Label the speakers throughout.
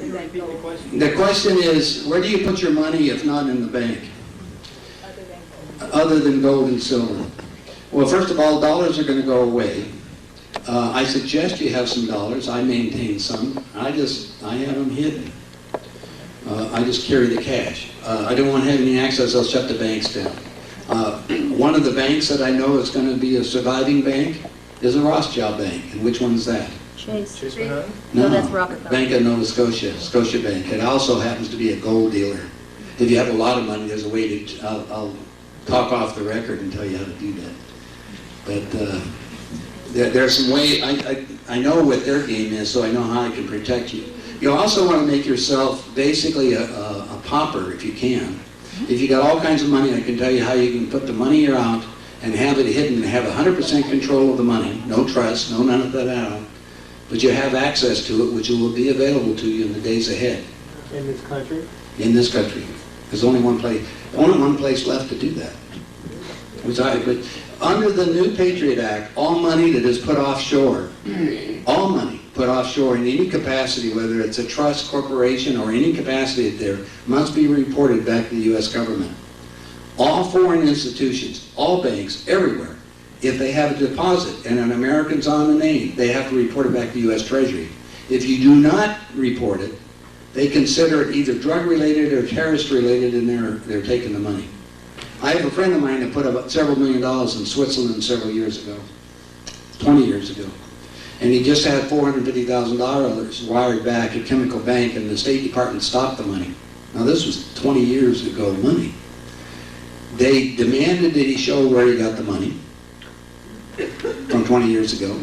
Speaker 1: other than gold?
Speaker 2: The question is, where do you put your money if not in the bank?
Speaker 1: Other than gold.
Speaker 2: Other than gold and silver? Well, first of all, dollars are going to go away. I suggest you have some dollars. I maintain some. I have them hidden. I just carry the cash. I don't want to have any access. I'll shut the banks down. One of the banks that I know is going to be a surviving bank is a Rothschild Bank. And which one's that?
Speaker 3: Chase.
Speaker 2: No,
Speaker 3: that's Rockefeller.
Speaker 2: Bank of Nova Scotia, Scotia Bank. It also happens to be a gold dealer. If you have a lot of money, there's a way to, I'll talk off the record and tell you how to do that. But there's some way, I know what their game is, so I know how I can protect you. You also want to make yourself basically a pauper if you can. If you got all kinds of money, I can tell you how you can put the money out and have it hidden and have 100% control of the money. No trust, no none of that out. But you have access to it, which will be available to you in the days ahead.
Speaker 4: In this country?
Speaker 2: In this country. There's only one place left to do that. But under the new Patriot Act, all money that is put offshore, all money put offshore in any capacity, whether it's a trust, corporation, or any capacity there, must be reported back to the U.S. government. All foreign institutions, all banks, everywhere, if they have a deposit and an American's on the name, they have to report it back to U.S. Treasury. If you do not report it, they consider it either drug-related or terrorist-related, and they're taking the money. I have a friend of mine that put up several $1 million in Switzerland several years ago, 20 years ago. And he just had $450,000 wired back at Chemical Bank, and the State Department stopped the money. Now this was 20 years ago money. They demanded that he show where he got the money from 20 years ago,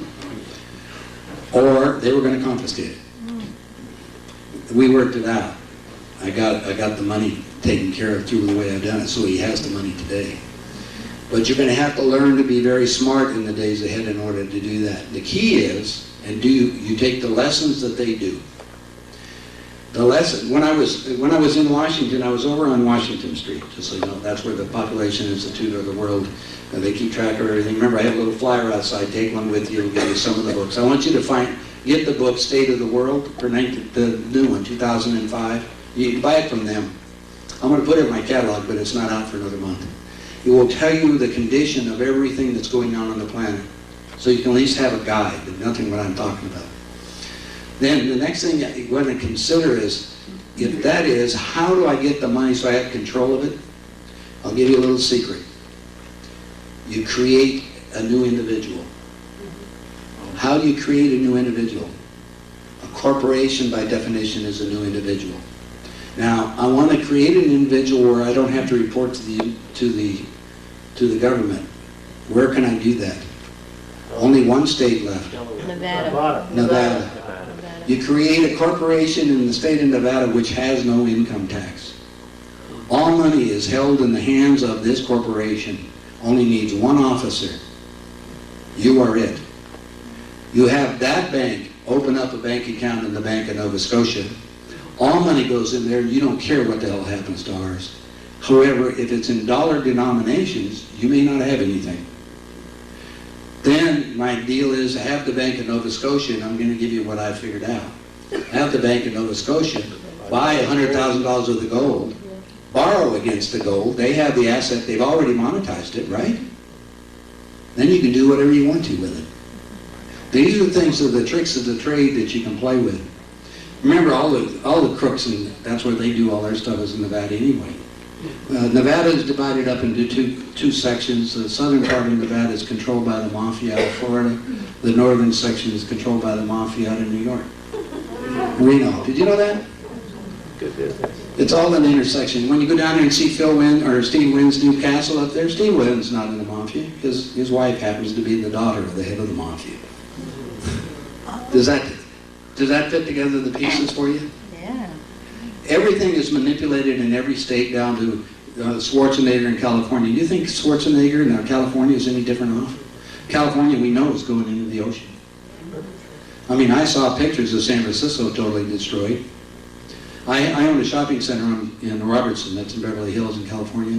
Speaker 2: or they were going to confiscate it. We worked it out. I got the money taken care of through the way I've done it, so he has the money today. But you're going to have to learn to be very smart in the days ahead in order to do that. The key is, and you take the lessons that they do. The lesson, when I was in Washington, I was over on Washington Street, just so you know, that's where the Population Institute of the World, they keep track of everything. Remember, I have a little flyer outside, take one with you, it'll give you some of the books. I want you to get the book, State of the World, for the new one, 2005. You can buy it from them. I'm going to put it in my catalog, but it's not out for another month. It will tell you the condition of everything that's going on the planet. So you can at least have a guide, but nothing what I'm talking about. Then the next thing that you want to consider is, if that is, how do I get the money so I have control of it? I'll give you a little secret. You create a new individual. How do you create a new individual? A corporation, by definition, is a new individual. Now, I want to create an individual where I don't have to report to the government. Where can I do that? Only one state left. Nevada. You create a corporation in the state of Nevada which has no income tax. All money is held in the hands of this corporation. Only needs one officer. You are it. You have that bank open up a bank account in the Bank of Nova Scotia. All money goes in there. You don't care what the hell happens to ours. However, if it's in dollar denominations, you may not have anything. Then my deal is have the Bank of Nova Scotia, and I'm going to give you what I figured out. Have the Bank of Nova Scotia buy $100,000 of the gold, borrow against the gold. They have the asset. They've already monetized it, right? Then you can do whatever you want to with it. These are the things, are the tricks of the trade that you can play with. Remember, all the crooks, and that's where they do all their stuff, is in Nevada anyway. Nevada is divided up into two sections. The southern part of Nevada is controlled by the mafia out of Florida. The northern section is controlled by the mafia out of New York. Reno. Did you know that?
Speaker 4: Good business.
Speaker 2: It's all in the intersection. When you go down there and see Steve Wynn's new castle up there, Steve Wynn's not in the mafia. His wife happens to be the daughter of the head of the mafia. Does that fit together the pieces for you?
Speaker 3: Yeah.
Speaker 2: Everything is manipulated in every state down to Schwarzenegger in California. Do you think Schwarzenegger in California is any different off? California, we know, is going into the ocean. I mean, I saw pictures of San Francisco totally destroyed. I own a shopping center in Robertson, that's in Beverly Hills in California.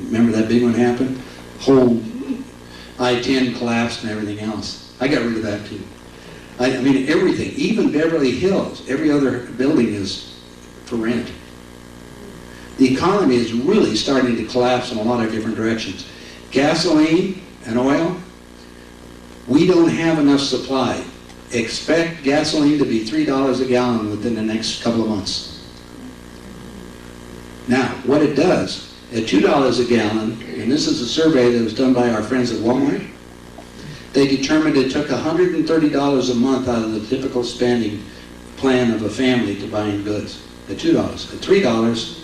Speaker 2: Remember that big one happened? Whole I-10 collapsed and everything else. I got rid of that too. I mean, everything, even Beverly Hills, every other building is for rent. The economy is really starting to collapse in a lot of different directions. Gasoline and oil, we don't have enough supply. Expect gasoline to be $3 a gallon within the next couple of months. Now, what it does, at $2 a gallon, and this is a survey that was done by our friends at Walmart, they determined it took $130 a month out of the typical spending plan of a family to buying goods. At $2, at $3,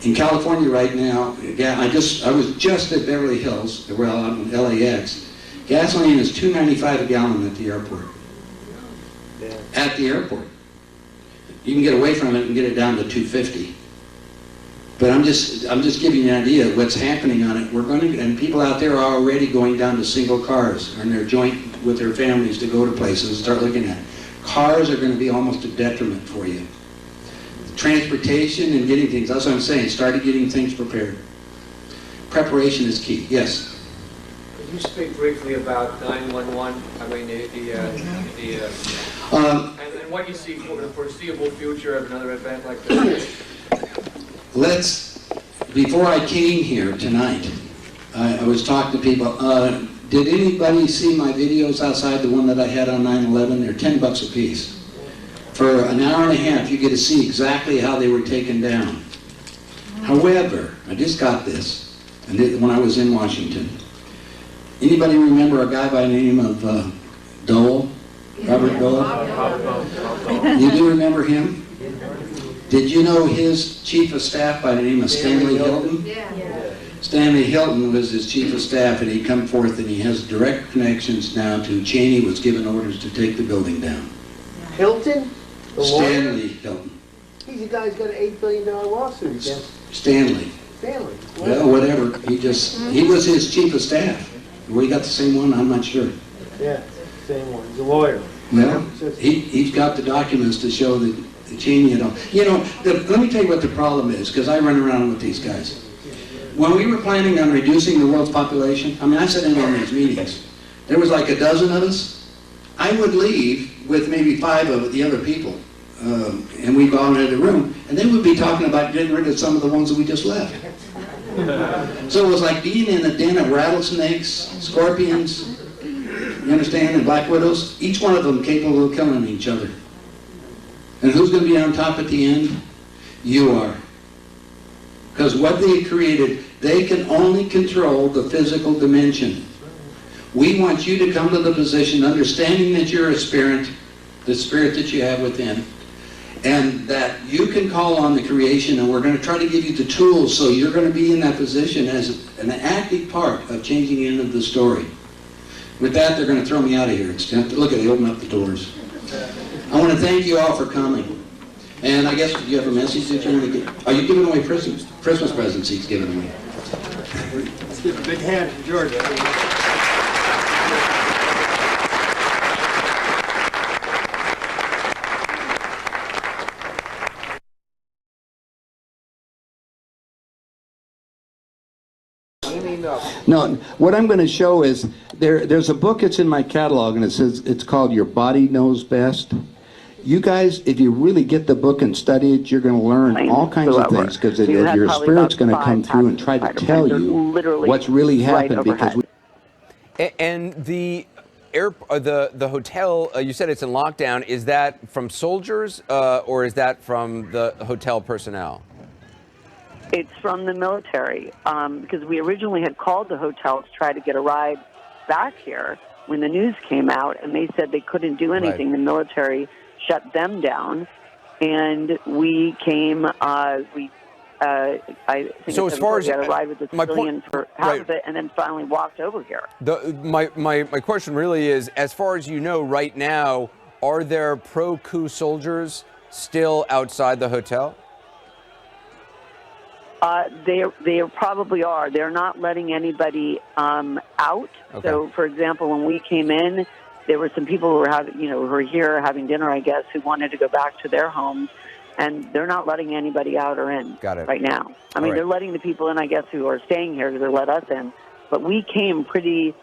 Speaker 2: in California right now, I was just at Beverly Hills, well, out in LAX. Gasoline is $2.95 a gallon at the airport.
Speaker 4: Yeah.
Speaker 2: At the airport. You can get away from it and get it down to $2.50. But I'm just giving you an idea of what's happening on it. And people out there are already going down to single cars, and they're joint with their families to go to places and start looking at it. Cars are going to be almost a detriment for you. Transportation and getting things, that's what I'm saying, started getting things prepared. Preparation is key, yes.
Speaker 3: Could you speak briefly about 911? I mean, and what you see for the foreseeable future of another event like this?
Speaker 2: Before I came here tonight, I was talking to people, did anybody see my videos outside, the one that I had on 9/11? They're $10 a piece. For an hour and a half, you get to see exactly how they were taken down. However, I just got this, and when I was in Washington. Anybody remember a guy by the name of Dole? Robert Dole? You do remember him? Did you know his chief of staff by the name of Stanley Hilton?
Speaker 1: Yeah.
Speaker 2: Stanley Hilton was his chief of staff, and he come forth and he has direct connections now to Cheney, was given orders to take the building down.
Speaker 4: Hilton? The lawyer?
Speaker 2: Stanley Hilton.
Speaker 4: He's the guy who's got an $8 billion lawsuit against
Speaker 2: Stanley.
Speaker 4: Stanley.
Speaker 2: Well, whatever. He was his chief of staff. We got the same one, I'm not sure.
Speaker 4: Yeah, same one. He's a lawyer.
Speaker 2: Well, he's got the documents to show that Cheney and all. You know, let me tell you what the problem is, because I run around with these guys. When we were planning on reducing the world's population, I mean, I sat in on these meetings. There was like a dozen of us. I would leave with maybe 5 of the other people, and we'd go into the room, and they would be talking about getting rid of some of the ones that we just left. So it was like being in a den of rattlesnakes, scorpions, you understand, and black widows, each one of them capable of killing each other. And who's going to be on top at the end? You are. Because what they created, they can only control the physical dimension. We want you to come to the position, understanding that you're a spirit, the spirit that you have within, and that you can call on the creation, and we're going to try to give you the tools so you're going to be in that position as an active part of changing the end of the story. With that, they're going to throw me out of here. Look at they open up the doors. I want to thank you all for coming. And I guess you have a message that you want to give. Are you giving away Christmas presents he's giving away?
Speaker 4: Let's give a big hand to George.
Speaker 2: No, what I'm going to show is there's a book that's in my catalog, and it's called Your Body Knows Best. You guys, if you really get the book and study it, you're going to learn all kinds of things, because your spirit's going to come through and try to tell you what's really happened. Because
Speaker 5: and the hotel, you said it's in lockdown. Is that from soldiers or is that from the hotel personnel?
Speaker 6: It's from the military, because we originally had called the hotel to try to get a ride back here when the news came out, and they said they couldn't do anything. Right. The military shut them down, and we came. I think
Speaker 5: so. As far as
Speaker 6: we had a ride with the civilian for half of it, and then finally walked over here.
Speaker 5: My question really is, as far as you know, right now, are there pro-coup soldiers still outside the hotel?
Speaker 6: They probably are. They're not letting anybody out. Okay. So, for example, when we came in, there were some people who were who were here having dinner, I guess, who wanted to go back to their homes, and they're not letting anybody out or in right now. I mean, they're letting the people in, I guess, who are staying here, because they let us in. But we came pretty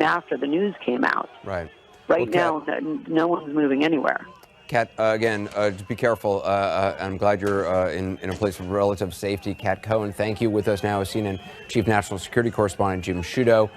Speaker 6: after the news came out.
Speaker 5: Right.
Speaker 6: Right
Speaker 5: Okay.
Speaker 6: now, no one's moving anywhere.
Speaker 5: Kat, again, just be careful. I'm glad you're in a place of relative safety. Kat Cohen, thank you. With us now is CNN Chief National Security Correspondent Jim Sciutto.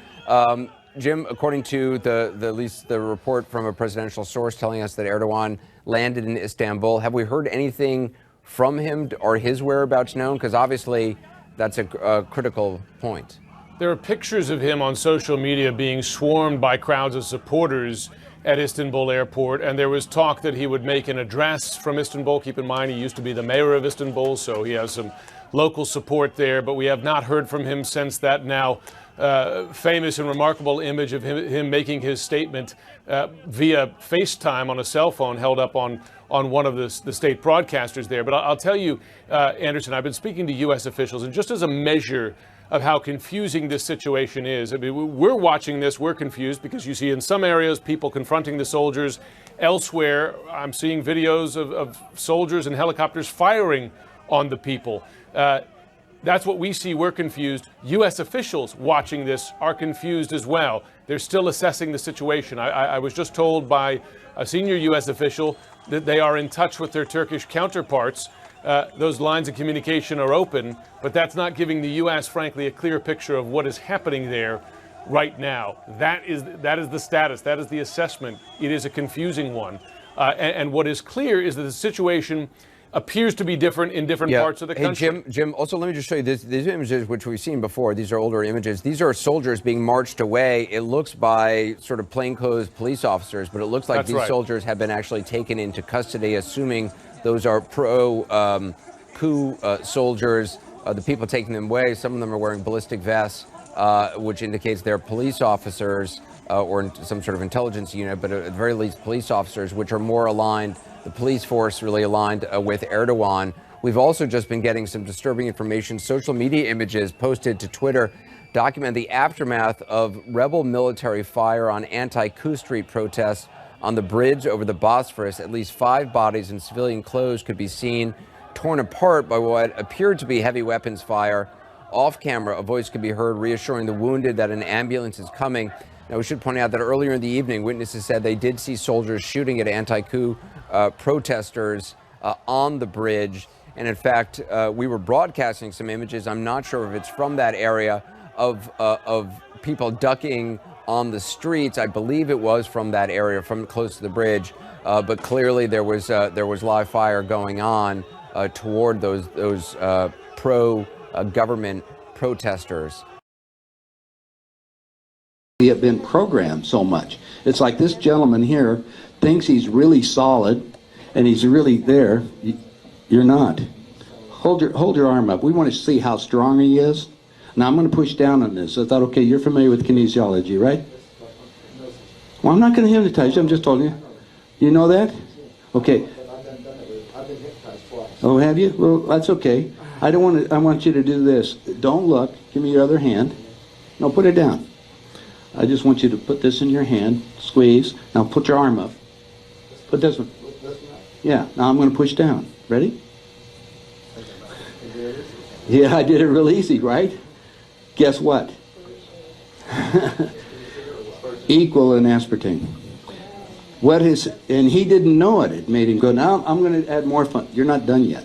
Speaker 5: Jim, according to at least the report from a presidential source telling us that Erdogan landed in Istanbul, have we heard anything from him or his whereabouts known? Because obviously that's a critical point.
Speaker 7: There are pictures of him on social media being swarmed by crowds of supporters at Istanbul airport, and there was talk that he would make an address from Istanbul. Keep in mind, he used to be the mayor of Istanbul, so he has some local support there, but we have not heard from him since that now famous and remarkable image of him making his statement via FaceTime on a cell phone held up on one of the state broadcasters there. But I'll tell you, Anderson, I've been speaking to U.S. officials, and just as a measure of how confusing this situation is. I mean, we're watching this, we're confused because you see in some areas people confronting the soldiers. Elsewhere, I'm seeing videos of soldiers and helicopters firing on the people. That's what we see, we're confused. U.S. officials watching this are confused as well. They're still assessing the situation. I was just told by a senior U.S. official that they are in touch with their Turkish counterparts. Those lines of communication are open, but that's not giving the U.S., frankly, a clear picture of what is happening there right now. That is the status. That is the assessment. It is a confusing one. And what is clear is that the situation appears to be different in different parts of the country.
Speaker 5: Hey, Jim, also let me just show you these images, which we've seen before. These are older images. These are soldiers being marched away. It looks by sort of plainclothes police officers, but it looks like these soldiers have been actually taken into custody, assuming those are pro-coup soldiers. The people taking them away, some of them are wearing ballistic vests, which indicates they're police officers or some sort of intelligence unit, but at the very least police officers, which are more aligned, the police force really aligned with Erdogan. We've also just been getting some disturbing information, social media images posted to Twitter document the aftermath of rebel military fire on anti-coup street protests on the bridge over the Bosphorus. At least 5 bodies in civilian clothes could be seen torn apart by what appeared to be heavy weapons fire. Off camera, a voice could be heard reassuring the wounded that an ambulance is coming. Now, we should point out that earlier in the evening, witnesses said they did see soldiers shooting at anti-coup protesters on the bridge. And in fact, we were broadcasting some images. I'm not sure if it's from that area of people ducking on the streets. I believe it was from that area, from close to the bridge. But clearly there was live fire going on toward those pro-government protesters.
Speaker 2: We have been programmed so much. It's like this gentleman here thinks he's really solid and he's really there. You're not. Hold your arm up. We want to see how strong he is. Now I'm going to push down on this. I thought, okay, you're familiar with kinesiology, right? Well, I'm not going to hypnotize you. I'm just telling you. You know that? Okay. Oh, have you? Well, that's okay. I want you to do this. Don't look. Give me your other hand. No, put it down. I just want you to put this in your hand, squeeze. Now put your arm up. Put this one. Yeah, now I'm going to push down. Ready? Yeah, I did it real easy, right? Guess what? Equal in aspartame. And he didn't know it. It made him go, now I'm going to add more fun. You're not done yet.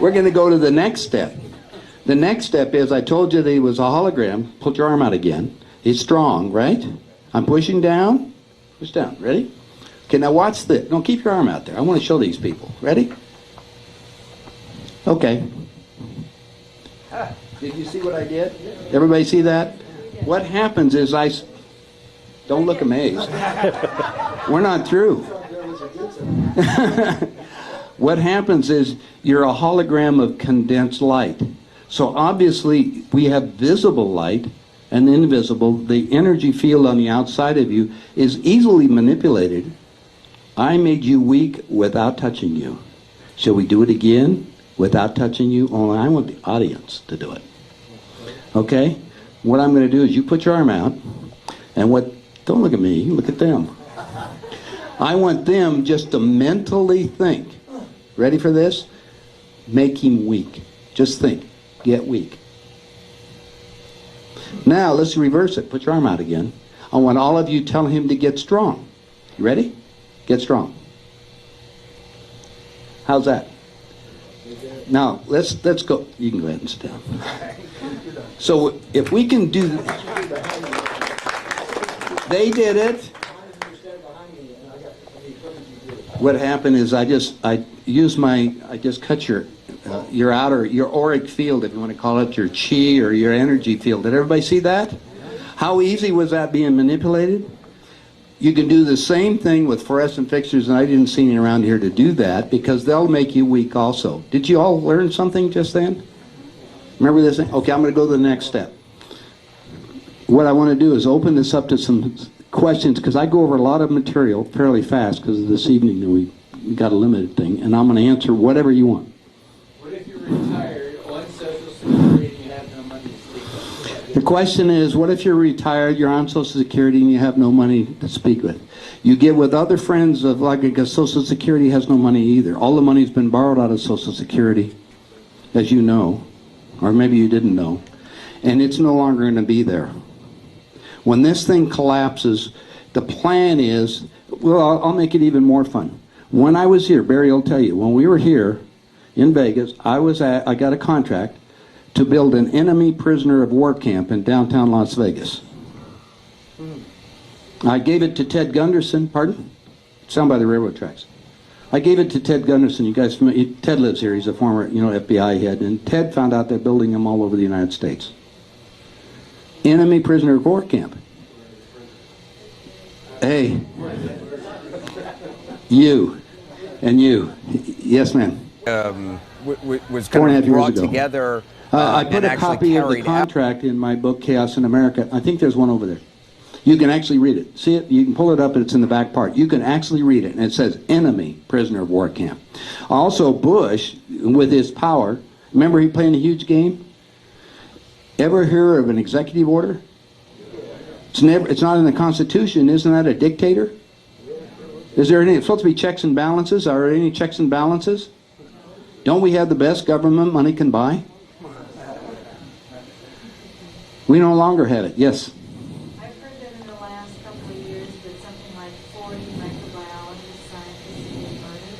Speaker 2: We're going to go to the next step. The next step is, I told you that he was a hologram. Put your arm out again. He's strong, right? I'm pushing down. Push down. Ready? Okay, now watch this. No, keep your arm out there. I want to show these people. Ready? Okay. Did you see what I did? Everybody see that? What happens is don't look amazed. We're not through. What happens is you're a hologram of condensed light. So obviously we have visible light and invisible. The energy field on the outside of you is easily manipulated. I made you weak without touching you. Shall we do it again without touching you? Only I want the audience to do it. Okay? What I'm going to do is you put your arm out, and don't look at me, look at them. I want them just to mentally think. Ready for this? Make him weak. Just think. Get weak. Now let's reverse it. Put your arm out again. I I want all of you tell him to get strong. You ready? Get strong. How's that? Now, let's go. You can go ahead and sit down. So if we can do, they did it. What happened is I just cut your outer, your auric field, if you want to call it, your chi or your energy field. Did everybody see that? How easy was that being manipulated? You can do the same thing with fluorescent fixtures, and I didn't see any around here to do that because they'll make you weak also. Did you all learn something just then? Remember this thing? Okay, I'm going to go to the next step. What I want to do is open this up to some questions because I go over a lot of material fairly fast because this evening we got a limited thing, and I'm going to answer whatever you want.
Speaker 1: What if you're retired on Social Security and you have no money to speak of?
Speaker 2: The question is, what if you're retired, you're on Social Security, and you have no money to speak with? You get with other friends of, like, because Social Security has no money either. All the money's been borrowed out of Social Security, as you know, or maybe you didn't know, and it's no longer going to be there. When this thing collapses, the plan is, well, I'll make it even more fun. When I was here, Barry will tell you, when we were here in Vegas, I got a contract to build an enemy prisoner of war camp in downtown Las Vegas. I gave it to Ted Gunderson, pardon? It's down by the railroad tracks. I gave it to Ted Gunderson. You guys, Ted lives here. He's a former, FBI head, and Ted found out they're building them all over the United States. Enemy prisoner of war camp. Hey, you, and you. Yes, ma'am.
Speaker 5: Was kind of brought together.
Speaker 2: I put a copy of the contract in my book, Chaos in America. I think there's one over there. You can actually read it. See it? You can pull it up, and it's in the back part. You can actually read it, and it says enemy prisoner of war camp. Also, Bush, with his power, remember he playing a huge game? Ever hear of an executive order? It's not in the Constitution. Isn't that a dictator? Is there any? It's supposed to be checks and balances. Are there any checks and balances? Don't we have the best government money can buy? We no longer have it. Yes.
Speaker 8: I've heard that in the last couple of years that something like 40 microbiologists, scientists have been murdered.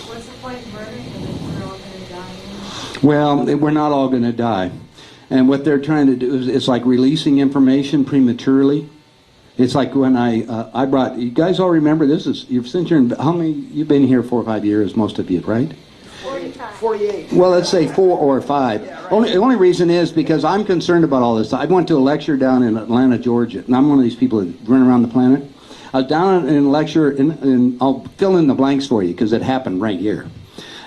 Speaker 8: What's the point in murdering them if we're all going to die?
Speaker 2: Well, we're not all going to die. And what they're trying to do is it's like releasing information prematurely. It's like when I brought, you guys all remember this is, how many, you've been here 4 or 5 years, most of you, right?
Speaker 4: 48.
Speaker 2: Well, let's say 4 or 5. Yeah, right. The only reason is because I'm concerned about all this. I went to a lecture down in Atlanta, Georgia, and I'm one of these people that run around the planet. I was down in a lecture, and I'll fill in the blanks for you because it happened right here.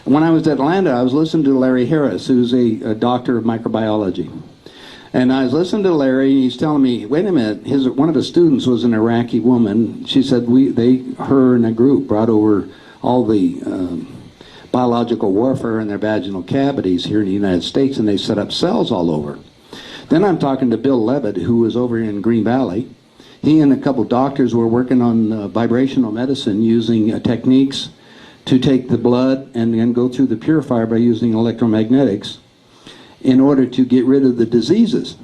Speaker 2: When I was at Atlanta, I was listening to Larry Harris, who's a doctor of microbiology. And I was listening to Larry, and he's telling me, wait a minute, one of his students was an Iraqi woman. She said her and a group brought over all the biological warfare in their vaginal cavities here in the United States, and they set up cells all over. Then I'm talking to Bill Levitt, who was over in Green Valley. He and a couple doctors were working on vibrational medicine using techniques to take the blood and then go through the purifier by using electromagnetics in order to get rid of the diseases.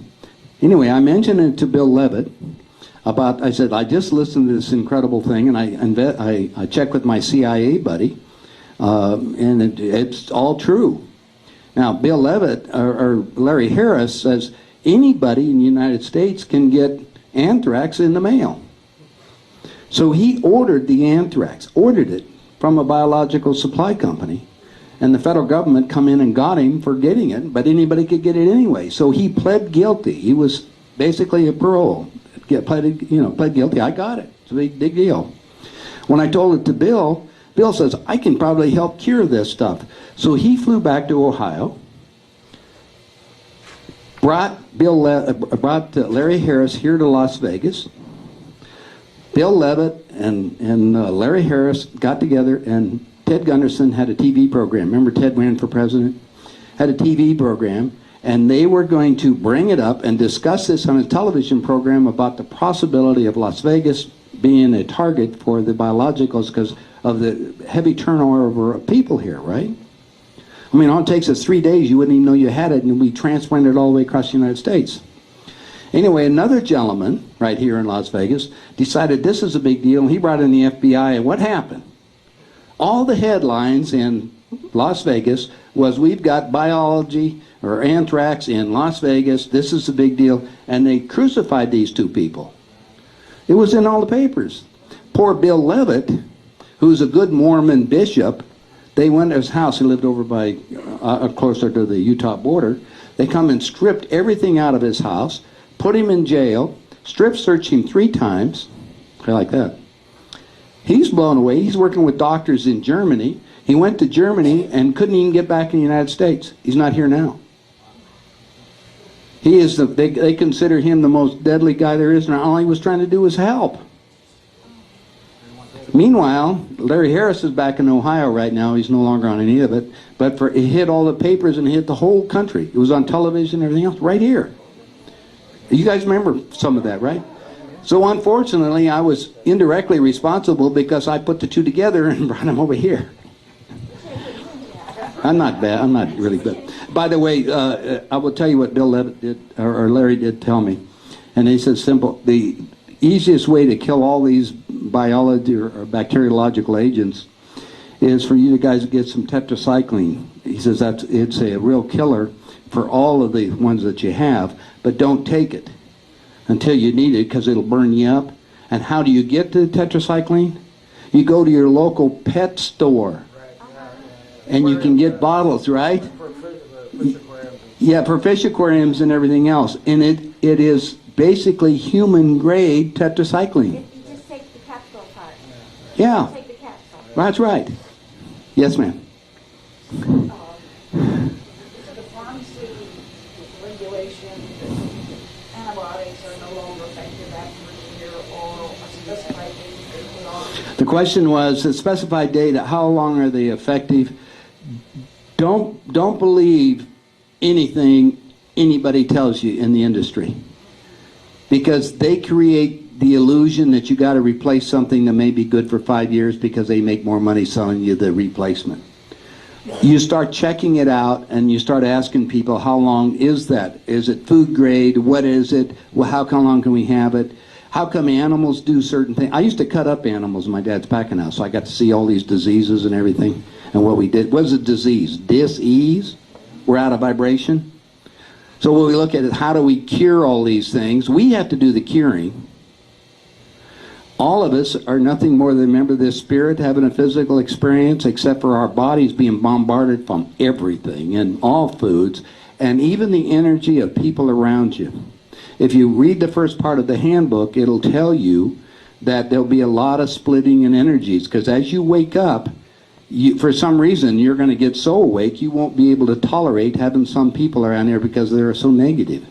Speaker 2: Anyway, I mentioned it to Bill Levitt about, I said, I just listened to this incredible thing, and I checked with my CIA buddy, and it's all true. Now, Bill Levitt, or Larry Harris, says anybody in the United States can get anthrax in the mail. So he ordered the anthrax, ordered it from a biological supply company, and the federal government come in and got him for getting it, but anybody could get it anyway. So he pled guilty. He was basically a parole. Pled guilty. I got it. It's a big deal. When I told it to Bill, Bill says, I can probably help cure this stuff. So he flew back to Ohio, brought Larry Harris here to Las Vegas. Bill Levitt and Larry Harris got together, and Ted Gunderson had a TV program. Remember Ted ran for president? Had a TV program, and they were going to bring it up and discuss this on a television program about the possibility of Las Vegas being a target for the biologicals because of the heavy turnover of people here, right? I mean, all it takes is 3 days, you wouldn't even know you had it, and we transplanted it all the way across the United States. Anyway, another gentleman right here in Las Vegas decided this is a big deal, and he brought in the FBI, and what happened? All the headlines in Las Vegas was, we've got biology or anthrax in Las Vegas, this is a big deal, and they crucified these two people. It was in all the papers. Poor Bill Levitt, who's a good Mormon bishop, they went to his house. He lived over by, closer to the Utah border. They come and stripped everything out of his house, put him in jail, strip searched him 3 times. I like that. He's blown away. He's working with doctors in Germany. He went to Germany and couldn't even get back in the United States. He's not here now. He is they consider him the most deadly guy there is, and all he was trying to do was help. Meanwhile, Larry Harris is back in Ohio right now. He's no longer on any of it. But it hit all the papers and hit the whole country. It was on television and everything else right here. You guys remember some of that, right? So unfortunately, I was indirectly responsible because I put the two together and brought them over here. I'm not bad. I'm not really bad. By the way, I will tell you what Bill Levitt did, or Larry did tell me. And he said simple, the easiest way to kill all these biology or bacteriological agents is for you guys to get some tetracycline. He says it's a real killer for all of the ones that you have, but don't take it until you need it because it'll burn you up. And how do you get the tetracycline? You go to your local pet store and you can get bottles, right? Yeah, for fish aquariums and everything else. And it is basically human grade tetracycline.
Speaker 8: You just take the capsule part.
Speaker 2: Yeah,
Speaker 8: Take the capsule.
Speaker 2: that's right. Yes, ma'am.
Speaker 4: The pharmacy regulation, antibiotics are no longer effective after a year or a specified date.
Speaker 2: The question was a specified date. How long are they effective? Don't believe anything anybody tells you in the industry, because they create the illusion that you got to replace something that may be good for 5 years because they make more money selling you the replacement. You start checking it out and you start asking people, how long is that? Is it food grade? What is it? Well, how long can we have it? How come animals do certain things? I used to cut up animals in my dad's packing house, so I got to see all these diseases and everything. And what we did was a disease, dis-ease. We're out of vibration. So when we look at it, how do we cure all these things? We have to do the curing. All of us are nothing more than, remember, this spirit having a physical experience, except for our bodies being bombarded from everything and all foods, and even the energy of people around you. If you read the first part of the handbook, it'll tell you that there'll be a lot of splitting in energies, because as you wake up, for some reason, you're going to get so awake you won't be able to tolerate having some people around here because they're so negative.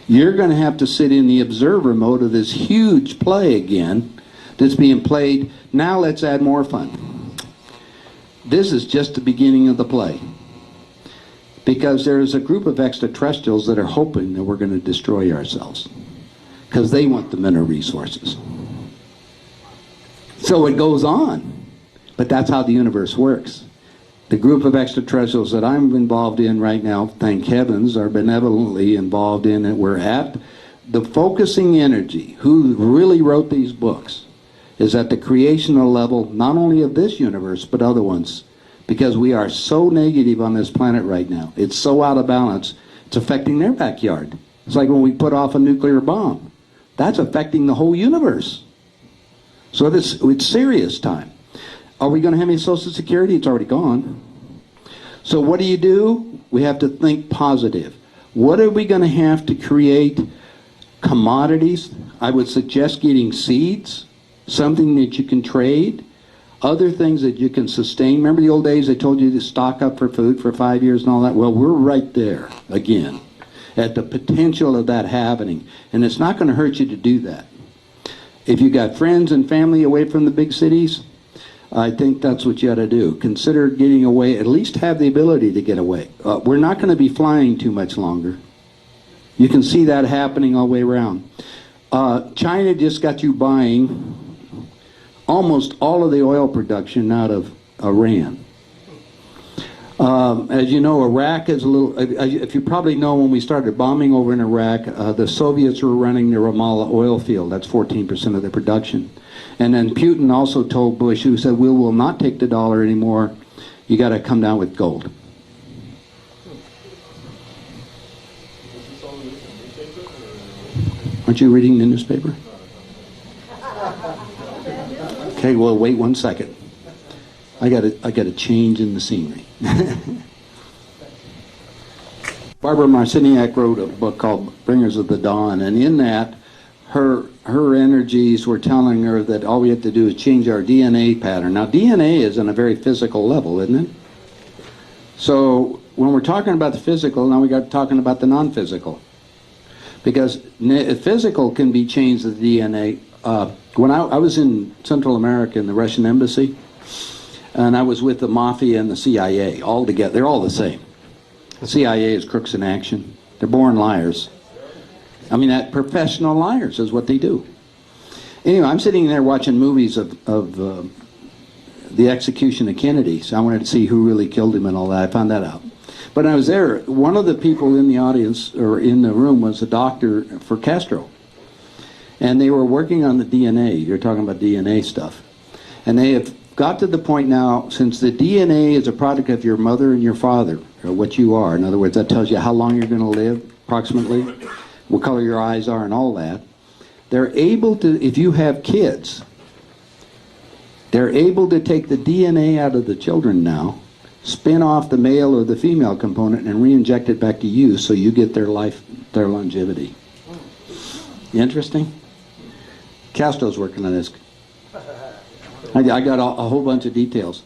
Speaker 2: You're going to have to sit in the observer mode of this huge play again that's being played. Now let's add more fun. This is just the beginning of the play, because there's a group of extraterrestrials that are hoping that we're going to destroy ourselves because they want the mineral resources. So it goes on. But that's how the universe works. The group of extraterrestrials that I'm involved in right now, thank heavens, are benevolently involved in it. We're at the focusing energy. Who really wrote these books is at the creational level, not only of this universe, but other ones. Because we are so negative on this planet right now. It's so out of balance, it's affecting their backyard. It's like when we put off a nuclear bomb. That's affecting the whole universe. So it's serious time. Are we going to have any Social Security? It's already gone. So what do? We have to think positive. What are we going to have to create? Commodities. I would suggest getting seeds, something that you can trade, other things that you can sustain. Remember the old days they told you to stock up for food for 5 years and all that? Well, we're right there again at the potential of that happening. And it's not going to hurt you to do that. If you got friends and family away from the big cities, I think that's what you ought to do. Consider getting away, at least have the ability to get away. We're not going to be flying too much longer. You can see that happening all the way around. China just got you buying almost all of the oil production out of Iran. As you know, Iraq is a little, if you probably know, when we started bombing over in Iraq, the Soviets were running the Ramallah oil field. That's 14% of the production. And then Putin also told Bush, who said, we will not take the dollar anymore. You got to come down with gold. Aren't you reading the newspaper? Okay, well, wait 1 second. I got a change in the scenery. Barbara Marciniak wrote a book called Bringers of the Dawn, and in that, her energies were telling her that all we have to do is change our DNA pattern. Now, DNA is on a very physical level, isn't it? So when we're talking about the physical, now we got talking about the non-physical. Because physical can be changed, the DNA. When I was in Central America in the Russian embassy, and I was with the Mafia and the CIA, all together. They're all the same. The CIA is crooks in action. They're born liars. I mean, that professional liars is what they do. Anyway, I'm sitting there watching movies of the execution of Kennedy, so I wanted to see who really killed him and all that. I found that out. But I was there. One of the people in the audience, or in the room, was a doctor for Castro. And they were working on the DNA. You're talking about DNA stuff. And they have got to the point now, since the DNA is a product of your mother and your father, or what you are. In other words, that tells you how long you're going to live, approximately, what color your eyes are, and all that. They're able to, if you have kids, they're able to take the DNA out of the children now, spin off the male or the female component, and re-inject it back to you, so you get their life, their longevity. Interesting? Castro's working on this. I got a whole bunch of details.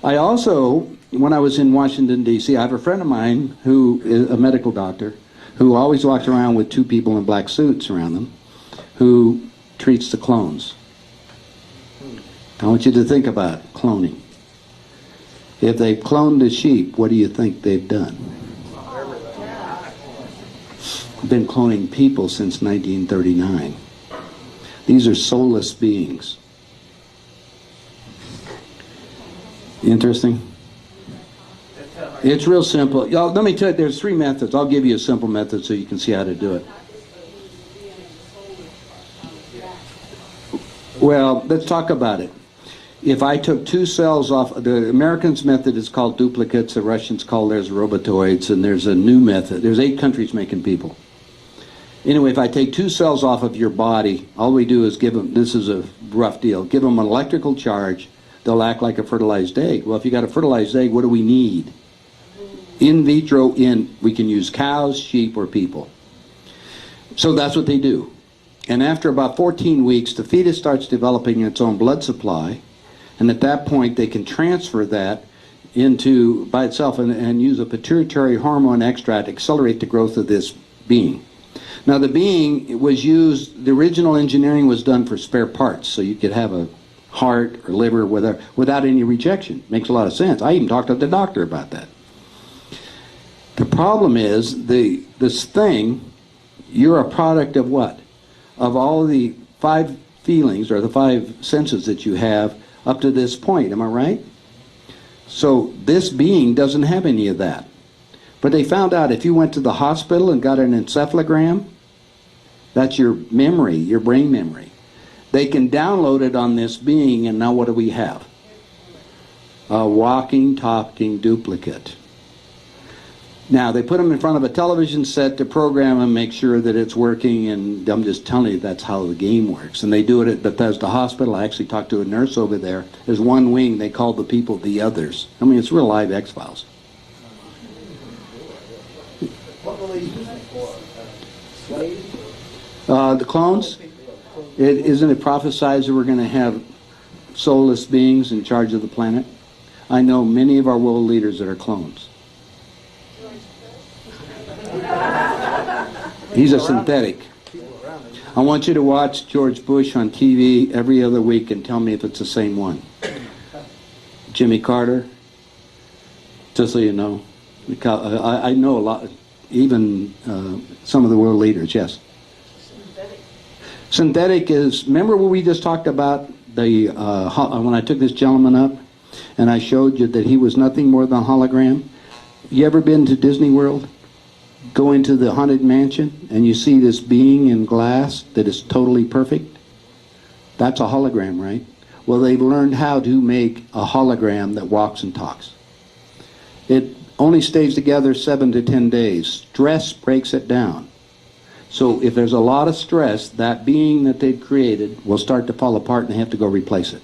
Speaker 2: I also, when I was in Washington, D.C., I have a friend of mine who is a medical doctor who always walks around with two people in black suits around them who treats the clones. I want you to think about cloning. If they've cloned a sheep, what do you think they've done? Been cloning people since 1939. These are soulless beings. Interesting? It's real simple. Y'all, let me tell you, there's 3 methods. I'll give you a simple method so you can see how to do it. Well, let's talk about it. If I took 2 cells off, the Americans' method is called duplicates, the Russians call theirs robotoids, and there's a new method. There's 8 countries making people. Anyway, if I take 2 cells off of your body, all we do is give them, this is a rough deal, give them an electrical charge, they'll act like a fertilized egg. Well, if you got a fertilized egg, what do we need? In vitro, we can use cows, sheep, or people. So that's what they do. And after about 14 weeks, the fetus starts developing its own blood supply, and at that point they can transfer that into, by itself, and use a pituitary hormone extract to accelerate the growth of this being. Now the being was used, the original engineering was done for spare parts, so you could have a heart or liver without any rejection. Makes a lot of sense. I even talked to the doctor about that. The problem is, this thing, you're a product of what? Of all the 5 feelings, or the 5 senses that you have up to this point, am I right? So this being doesn't have any of that. But they found out if you went to the hospital and got an encephalogram, that's your memory, your brain memory. They can download it on this being, and now what do we have? A walking, talking duplicate. Now, they put them in front of a television set to program and make sure that it's working, and I'm just telling you that's how the game works. And they do it at Bethesda Hospital. I actually talked to a nurse over there. There's one wing, they call the people the others. I mean, it's real live X-Files.
Speaker 1: What will they use it for? Slaves?
Speaker 2: The clones? Isn't it prophesied that we're going to have soulless beings in charge of the planet? I know many of our world leaders that are clones. He's a synthetic. I want you to watch George Bush on TV every other week and tell me if it's the same one. Jimmy Carter, just so you know. I know a lot, even some of the world leaders, yes. Synthetic is, remember what we just talked about, when I took this gentleman up and I showed you that he was nothing more than a hologram? You ever been to Disney World? Go into the Haunted Mansion and you see this being in glass that is totally perfect? That's a hologram, right? Well, they've learned how to make a hologram that walks and talks. It only stays together 7 to 10 days. Stress breaks it down. So if there's a lot of stress, that being that they've created will start to fall apart and they have to go replace it.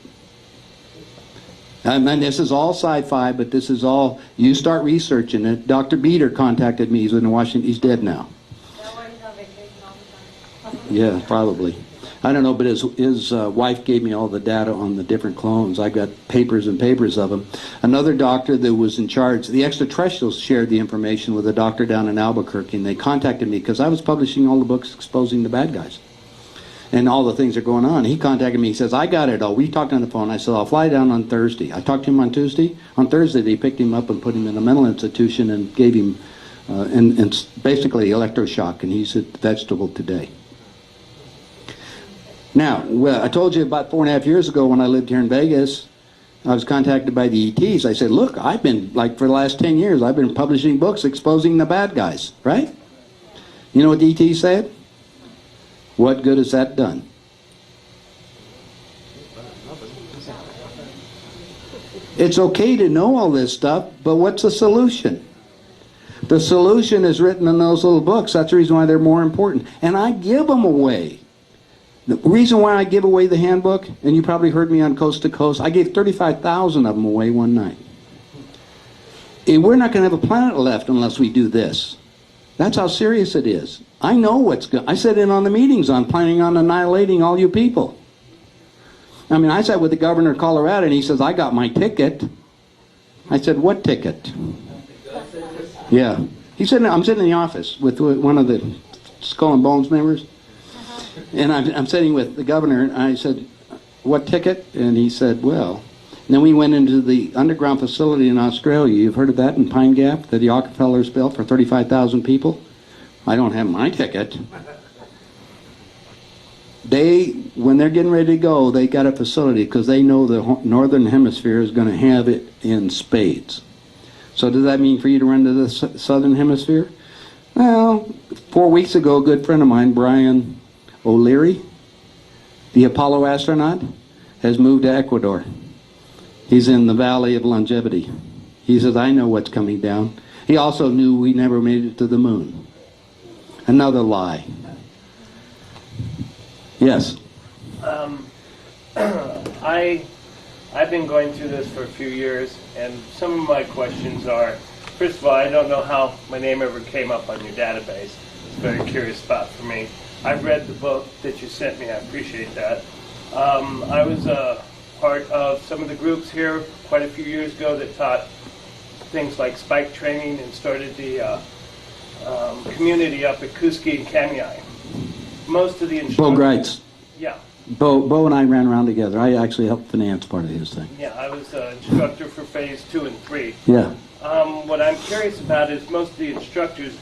Speaker 2: And this is all sci-fi, but this is all, you start researching it. Dr. Beater contacted me. He's in Washington. He's dead now. Yeah, probably. I don't know, but his wife gave me all the data on the different clones. I got papers and papers of them. Another doctor that was in charge, the extraterrestrials shared the information with a doctor down in Albuquerque, and they contacted me because I was publishing all the books exposing the bad guys and all the things that are going on. He contacted me. He says, I got it all. We talked on the phone. I said, I'll fly down on Thursday. I talked to him on Tuesday. On Thursday, they picked him up and put him in a mental institution and gave him and basically electroshock, and he's a vegetable today. Now, well, I told you about 4.5 years ago when I lived here in Vegas, I was contacted by the ETs. I said, look, I've been, like for the last 10 years, I've been publishing books exposing the bad guys, right? You know what the ETs said? What good has that done? It's okay to know all this stuff, but what's the solution? The solution is written in those little books. That's the reason why they're more important. And I give them away. The reason why I give away the handbook, and you probably heard me on Coast to Coast, I gave 35,000 of them away one night. And we're not going to have a planet left unless we do this. That's how serious it is. I know what's going. I said in on the meetings on planning on annihilating all you people. I mean, I sat with the governor of Colorado, and he says, I got my ticket. I said, what ticket? Yeah. He said, I'm sitting in the office with one of the Skull and Bones members. And I'm sitting with the governor, and I said, what ticket? And he said, well. And then we went into the underground facility in Australia. You've heard of that in Pine Gap that the Rockefellers built for 35,000 people? I don't have my ticket. When they're getting ready to go, they got a facility because they know the Northern Hemisphere is going to have it in spades. So does that mean for you to run to the Southern Hemisphere? Well, 4 weeks ago, a good friend of mine, Brian O'Leary, the Apollo astronaut, has moved to Ecuador. He's in the Valley of Longevity. He says, I know what's coming down. He also knew we never made it to the moon. Another lie. Yes?
Speaker 9: I've been going through this for a few years, and some of my questions are, first of all, I don't know how my name ever came up on your database. It's a very curious spot for me. I've read the book that you sent me. I appreciate that. I was a part of some of the groups here quite a few years ago that taught things like spike training and started the community up at Kuski and Kamiai. Most of the instructors...
Speaker 2: Bo Greitz.
Speaker 9: Yeah.
Speaker 2: Bo and I ran around together. I actually helped finance part of his thing.
Speaker 9: Yeah, I was an instructor for phase 2 and 3.
Speaker 2: Yeah.
Speaker 9: What I'm curious about is most of the instructors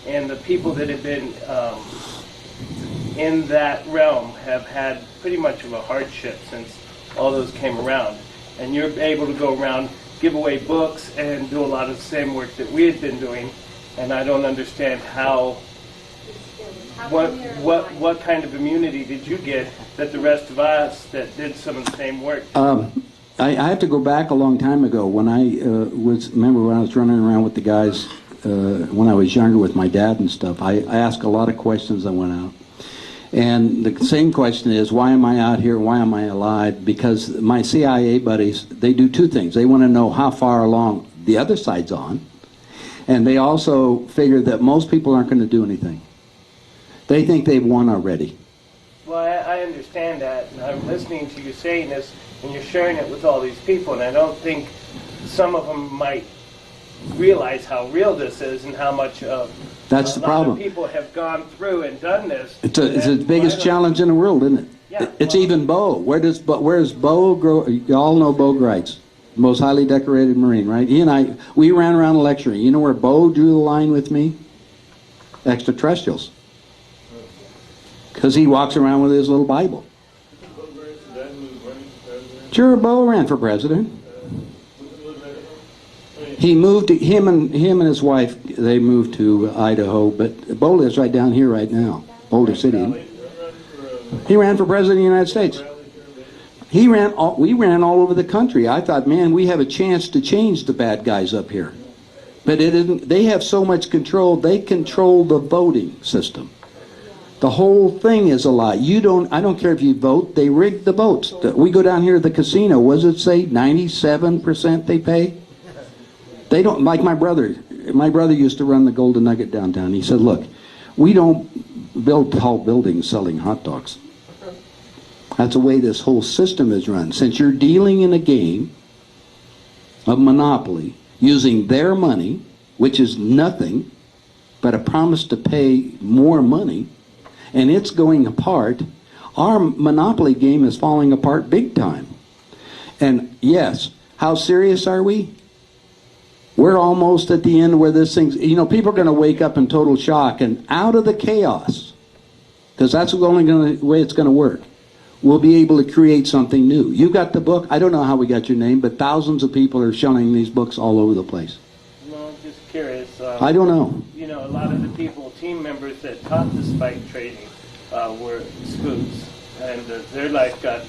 Speaker 9: and the people that have been in that realm have had pretty much of a hardship since all those came around. And you're able to go around, give away books, and do a lot of the same work that we had been doing. And I don't understand how, what kind of immunity did you get that the rest of us that did some of the same work?
Speaker 2: I have to go back a long time ago when I remember when I was running around with the guys when I was younger with my dad and stuff. I asked a lot of questions. I went out. And the same question is, why am I out here? Why am I alive? Because my CIA buddies, they do two things. They want to know how far along the other side's on. And they also figure that most people aren't going to do anything. They think they've won already.
Speaker 9: Well, I understand that. And I'm listening to you saying this, and you're sharing it with all these people. And I don't think some of them might realize how real this is and how much of
Speaker 2: That's the problem.
Speaker 9: People have gone through and done this.
Speaker 2: It's the biggest challenge in the world, isn't it?
Speaker 9: Yeah,
Speaker 2: it's even Bo. Where's Bo grow? You all know Bo Greitz, the most highly decorated Marine, right? He and I, we ran around lecturing. You know where Bo drew the line with me? Extraterrestrials. Because he walks around with his little Bible. Sure, Bo ran for president. He moved, him and his wife, they moved to Idaho, but Boulder's right down here right now, Boulder City. He ran for president of the United States. We ran all over the country. I thought, man, we have a chance to change the bad guys up here. But it isn't, they have so much control, they control the voting system. The whole thing is a lie. I don't care if you vote, they rig the votes. We go down here to the casino, what does it say, 97% they pay? They don't, like my brother used to run the Golden Nugget downtown. He said, look, we don't build tall buildings selling hot dogs. That's the way this whole system is run. Since you're dealing in a game of monopoly, using their money, which is nothing but a promise to pay more money, and it's going apart, our monopoly game is falling apart big time. And yes, how serious are we? We're almost at the end where this thing's, people are going to wake up in total shock, and out of the chaos, because that's the only way it's going to work, we'll be able to create something new. You got the book. I don't know how we got your name, but thousands of people are shunning these books all over the place.
Speaker 9: Well, I'm just curious.
Speaker 2: I don't know.
Speaker 9: A lot of the team members that taught the spike trading were spooks, and their life got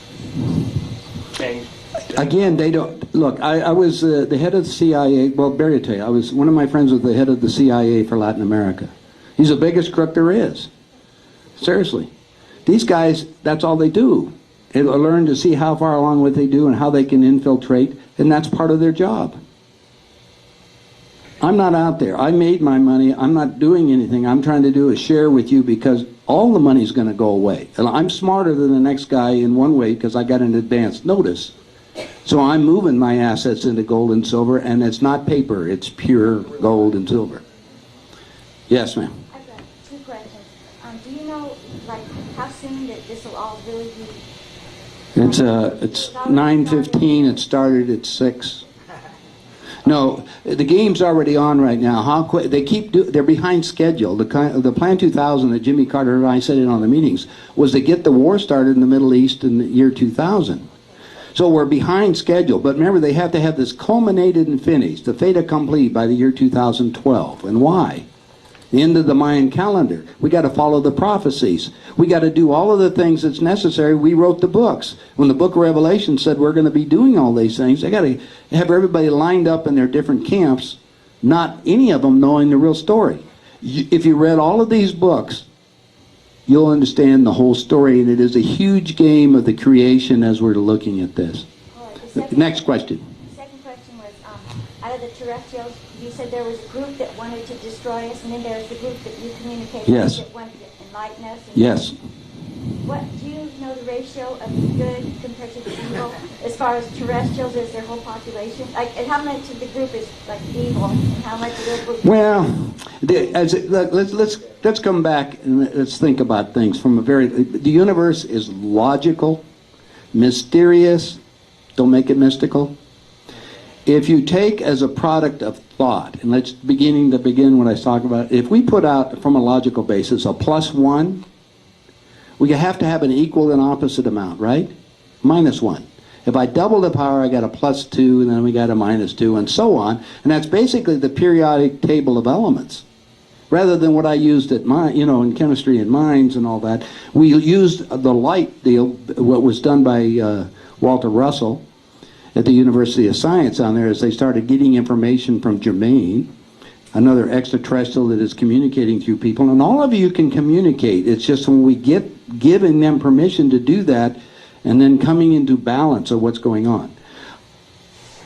Speaker 9: changed.
Speaker 2: Again, they don't. Look, I was the head of the CIA. Well, Barry will tell you, one of my friends was the head of the CIA for Latin America. He's the biggest crook there is. Seriously. These guys, that's all they do. They learn to see how far along what they do and how they can infiltrate, and that's part of their job. I'm not out there. I made my money. I'm not doing anything. I'm trying to do is share with you, because all the money's going to go away. And I'm smarter than the next guy in one way because I got an advance notice. So I'm moving my assets into gold and silver, and it's not paper. It's pure gold and silver. Yes, ma'am.
Speaker 10: I've got two questions. Do you know, how soon that this will all really be?
Speaker 2: It's 9:15. It started at 6. No, the game's already on right now. How quick they're behind schedule. The Plan 2000 that Jimmy Carter and I said in on the meetings was to get the war started in the Middle East in the year 2000. So we're behind schedule. But remember, they have to have this culminated and finished, the fait accompli, by the year 2012. And why? The end of the Mayan calendar. We got to follow the prophecies. We got to do all of the things that's necessary. We wrote the books. When the book of Revelation said we're going to be doing all these things, they got to have everybody lined up in their different camps, not any of them knowing the real story. If you read all of these books, you'll understand the whole story, and it is a huge game of the creation as we're looking at this. Next question.
Speaker 10: The second question was, out of the terrestrials, you said there was a group that wanted to destroy us, and then there was the group that you communicated with that wanted to enlighten us.
Speaker 2: Yes.
Speaker 10: What do you know the ratio of good compared to the evil as far as terrestrials as their whole population? And how much of the group is evil, and how much of the group?
Speaker 2: Well, let's come back and let's think about things from the universe is logical, mysterious. Don't make it mystical. If you take as a product of thought, and let's begin what I was talking about, if we put out from a logical basis a +1, we have to have an equal and opposite amount, right? -1. If I double the power, I got a +2, and then we got a -2, and so on. And that's basically the periodic table of elements. Rather than what I used at in chemistry and mines and all that, we used the light deal, what was done by Walter Russell at the University of Science on there, as they started getting information from Germain, another extraterrestrial that is communicating through people. And all of you can communicate. It's just when we get giving them permission to do that, and then coming into balance of what's going on.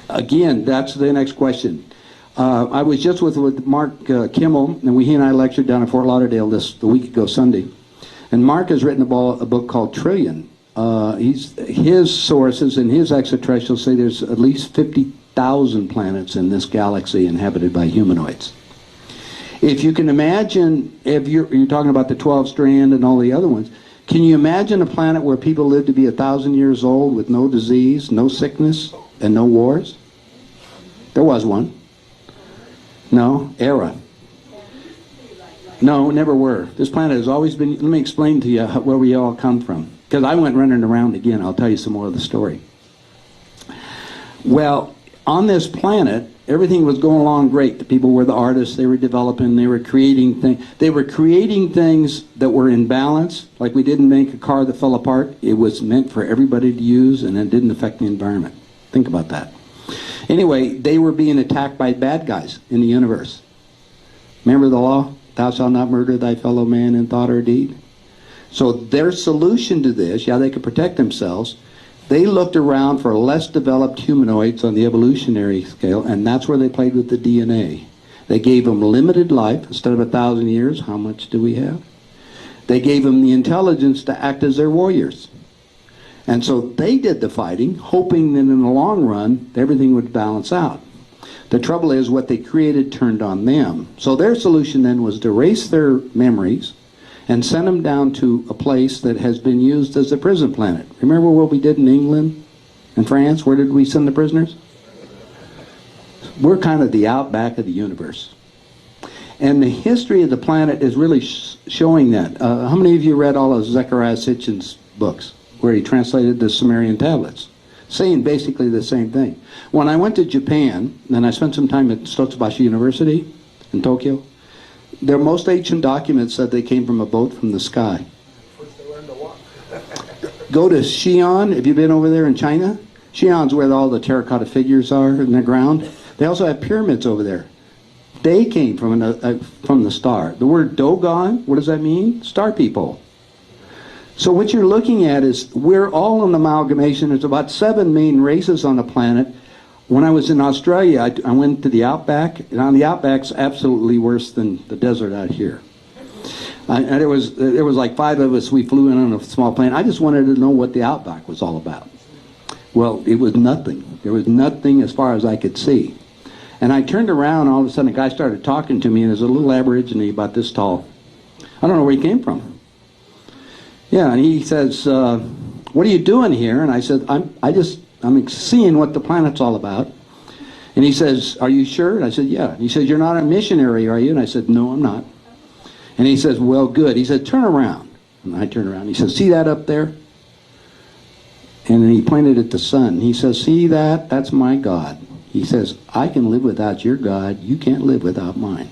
Speaker 2: Again, that's the next question. I was just with Mark Kimmel, and he and I lectured down in Fort Lauderdale the week ago Sunday. And Mark has written a book called Trillion. His sources and his extraterrestrials say there's at least 50,000 planets in this galaxy inhabited by humanoids. If you can imagine, if you're talking about the 12 strand and all the other ones, can you imagine a planet where people live to be 1,000 years old with no disease, no sickness, and no wars? There was one. No, Era. No, never were. This planet has always been, let me explain to you where we all come from. Because I went running around again, I'll tell you some more of the story. Well, on this planet, everything was going along great. The people were the artists, they were developing, they were creating things. They were creating things that were in balance, like we didn't make a car that fell apart. It was meant for everybody to use, and it didn't affect the environment. Think about that. Anyway, they were being attacked by bad guys in the universe. Remember the law? Thou shalt not murder thy fellow man in thought or deed. So their solution to this, yeah, they could protect themselves. They looked around for less developed humanoids on the evolutionary scale, and that's where they played with the DNA. They gave them limited life. Instead of 1,000 years, how much do we have? They gave them the intelligence to act as their warriors. And so they did the fighting, hoping that in the long run, everything would balance out. The trouble is what they created turned on them. So their solution then was to erase their memories and send them down to a place that has been used as a prison planet. Remember what we did in England and France? Where did we send the prisoners? We're kind of the outback of the universe. And the history of the planet is really showing that. How many of you read all of Zecharia Sitchin's books, where he translated the Sumerian tablets, saying basically the same thing? When I went to Japan, and I spent some time at Stotsubashi University in Tokyo, their most ancient documents said they came from a boat from the sky. Go to Xi'an. Have you been over there in China? Xi'an's where all the terracotta figures are in the ground. They also have pyramids over there. They came from the star. The word Dogon, what does that mean? Star people. So what you're looking at is we're all an amalgamation. There's about 7 main races on the planet. When I was in Australia, I went to the outback, and on the outback's absolutely worse than the desert out here. And there was like 5 of us. We flew in on a small plane. I just wanted to know what the outback was all about. Well, it was nothing. There was nothing as far as I could see. And I turned around, all of a sudden a guy started talking to me, and there's a little Aborigine about this tall. I don't know where he came from. Yeah, and he says, what are you doing here? And I said, I'm seeing what the planet's all about. And he says, are you sure? And I said, yeah. And he says, you're not a missionary, are you? And I said, no, I'm not. And he says, well, good. He said, turn around. And I turned around. He says, see that up there? And then he pointed at the sun. He says, see that? That's my God. He says, I can live without your God. You can't live without mine.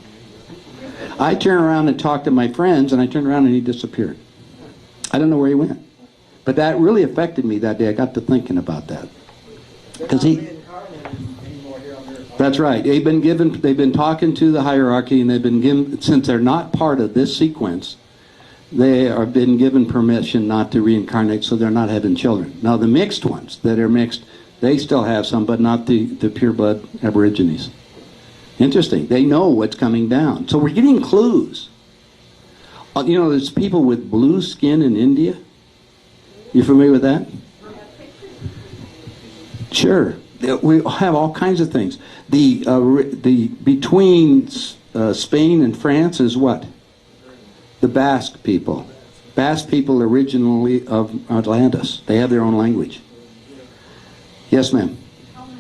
Speaker 2: I turned around and talked to my friends, and I turned around and he disappeared. I don't know where he went. But that really affected me that day. I got to thinking about that. Because that's right. They've been talking to the hierarchy, and they've been given, since they're not part of this sequence, they have been given permission not to reincarnate, so they're not having children. Now the mixed ones that are mixed, they still have some, but not the pure blood Aborigines. Interesting. They know what's coming down. So we're getting clues. You know, there's people with blue skin in India. You familiar with that? Sure. We have all kinds of things. The between Spain and France is what? The Basque people. Basque people originally of Atlantis. They have their own language. Yes, ma'am.
Speaker 4: How many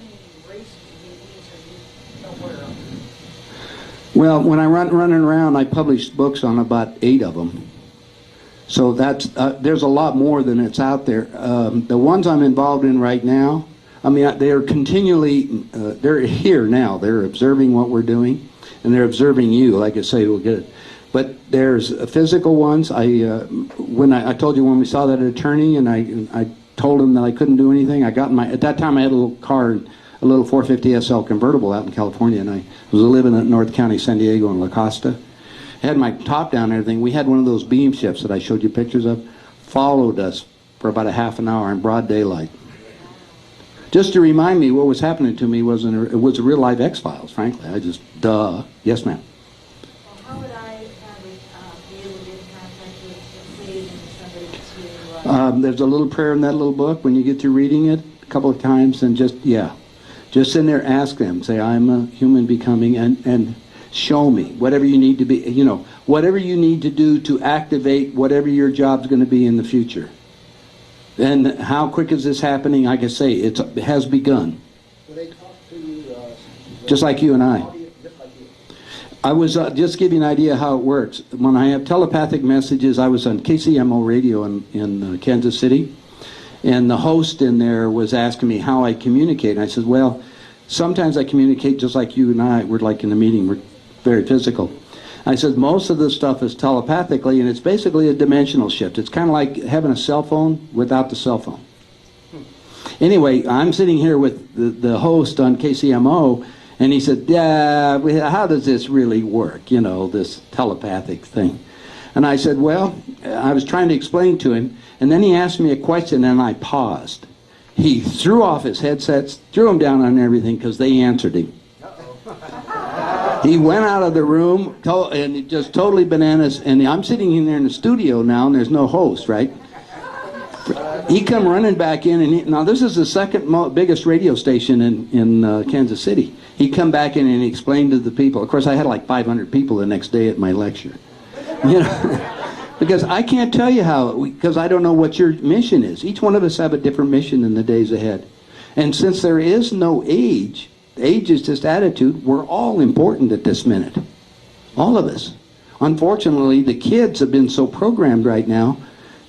Speaker 4: races of Indians are you aware of?
Speaker 2: Well, when I running around, I published books on about 8 of them. So that's there's a lot more than it's out there. The ones I'm involved in right now, I mean, they're continually, they're here now. They're observing what we're doing, and they're observing you. Like I say, we'll get it. But there's physical ones. When I told you when we saw that attorney, and I told him that I couldn't do anything. I got at that time I had a little car, a little 450 SL convertible out in California, and I was living in North County, San Diego, in La Costa. I had my top down and everything. We had one of those beam ships that I showed you pictures of, followed us for about a half an hour in broad daylight. Just to remind me what was happening to me was it was a real live X-Files, frankly. I just, duh. Yes, ma'am.
Speaker 8: Well, how would I be able to get in contact with Steve and somebody to...
Speaker 2: There's a little prayer in that little book. When you get to reading it a couple of times, and just in there, ask them. Say, I'm a human becoming, and show me whatever you need to be, whatever you need to do to activate whatever your job's going to be in the future. And how quick is this happening? Like I say, it has begun.
Speaker 1: Will they talk to you?
Speaker 2: Just like you and I. I was just give you an idea how it works. When I have telepathic messages, I was on KCMO radio in Kansas City, and the host in there was asking me how I communicate. And I said, well, Sometimes I communicate just like you and I. We're like in a meeting. We're very physical. I said most of this stuff is telepathically, and it's basically a dimensional shift. It's kind of like having a cell phone without the cell phone. Anyway, I'm sitting here with the host on KCMO, and he said, yeah, how does this really work, you know, this telepathic thing? And I said, well, I was trying to explain to him, and then he asked me a question, and I paused. He threw off his headsets, threw them down on everything, because they answered him. He went out of the room, and just totally bananas, and I'm sitting in there in the studio now, and there's no host, right? He come running back in, and now this is the second biggest radio station in Kansas City. He come back in and he explained to the people. Of course, I had like 500 people the next day at my lecture. You know, because I can't tell you how, because I don't know what your mission is. Each one of us have a different mission in the days ahead. And since there is no age, age is just attitude, we're all important at this minute. All of us. Unfortunately, the kids have been so programmed right now,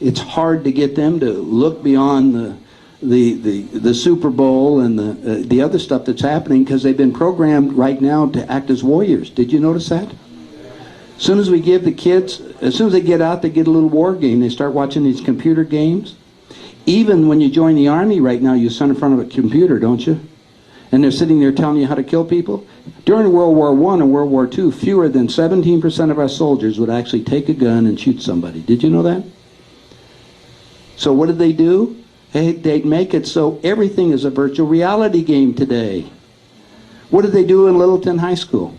Speaker 2: it's hard to get them to look beyond the Super Bowl and the other stuff that's happening, because they've been programmed right now to act as warriors. Did you notice that? As soon as we give the kids, as soon as they get out, they get a little war game. They start watching these computer games. Even when you join the Army right now, you stand in front of a computer, don't you? And they're sitting there telling you how to kill people. During World War I and World War II, fewer than 17% of our soldiers would actually take a gun and shoot somebody. Did you know that? So what did they do? They'd make it so everything is a virtual reality game today. What did they do in Littleton High School?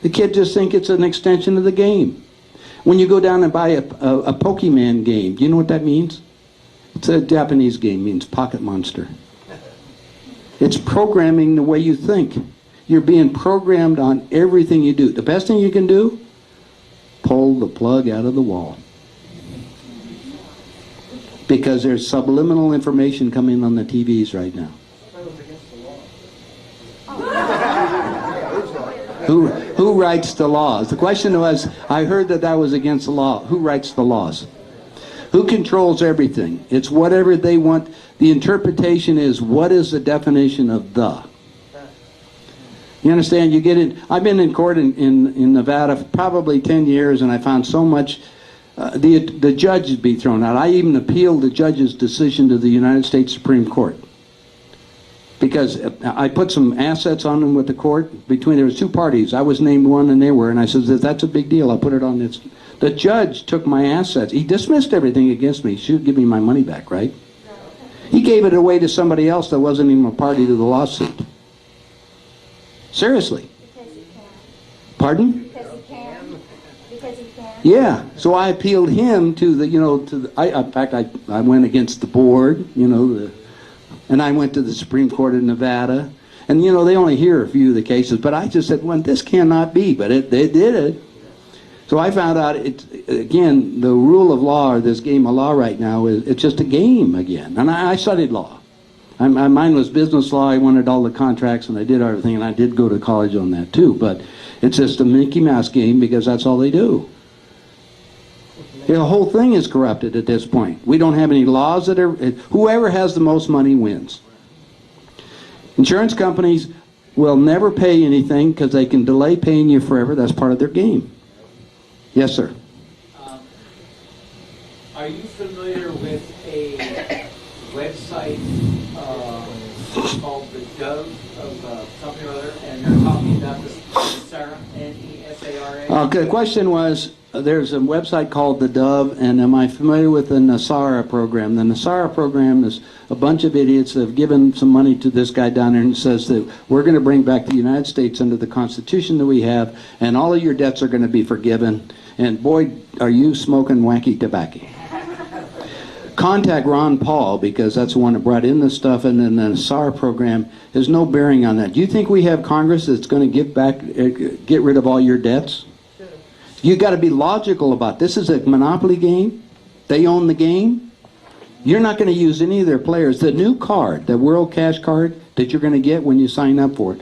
Speaker 2: The kids just think it's an extension of the game. When you go down and buy a Pokemon game, do you know what that means? It's a Japanese game, means pocket monster. It's programming the way you think. You're being programmed on everything you do. The best thing you can do, pull the plug out of the wall. Because there's subliminal information coming on the TVs right now. Who writes the laws? The question was, I heard that was against the law. Who writes the laws? Who controls everything? It's whatever they want. The interpretation is, what is the definition of the? You understand? You get it. I've been in court in Nevada for probably 10 years, and I found so much. The judges be thrown out. I even appealed the judge's decision to the United States Supreme Court, because I put some assets on them with the court. There was two parties. I was named one and they were, and I said, that's a big deal. I'll put it on this. The judge took my assets. He dismissed everything against me. He should give me my money back, right? He gave it away to somebody else that wasn't even a party to the lawsuit. Seriously.
Speaker 10: Because he can.
Speaker 2: Pardon?
Speaker 10: Because he can. Because he can.
Speaker 2: Yeah. So I appealed him to the, in fact, I went against the board, and I went to the Supreme Court of Nevada. And, they only hear a few of the cases, but I just said, well, this cannot be, but they did it. So I found out, again, the rule of law, or this game of law right now, it's just a game again. And I studied law. Mine was business law. I wanted all the contracts, and I did everything, and I did go to college on that too. But it's just a Mickey Mouse game, because that's all they do. The whole thing is corrupted at this point. We don't have any laws that are... Whoever has the most money wins. Insurance companies will never pay anything because they can delay paying you forever. That's part of their game. Yes, sir.
Speaker 1: Are you familiar with a website called the Dove of something or other, and they're talking about this NESARA, N-E-S-A-R-A?
Speaker 2: Okay, the question was, there's a website called the Dove, and am I familiar with the NESARA program? The NESARA program is a bunch of idiots that have given some money to this guy down there, and says that we're going to bring back the United States under the Constitution that we have, and all of your debts are going to be forgiven. And boy, are you smoking wacky tobacco. Contact Ron Paul, because that's the one that brought in this stuff, and then the NESARA program has no bearing on that. Do you think we have Congress that's going to get rid of all your debts? You got to be logical about this. Is a monopoly game. They own the game. You're not going to use any of their players. The new card, the World Cash card that you're going to get when you sign up for it,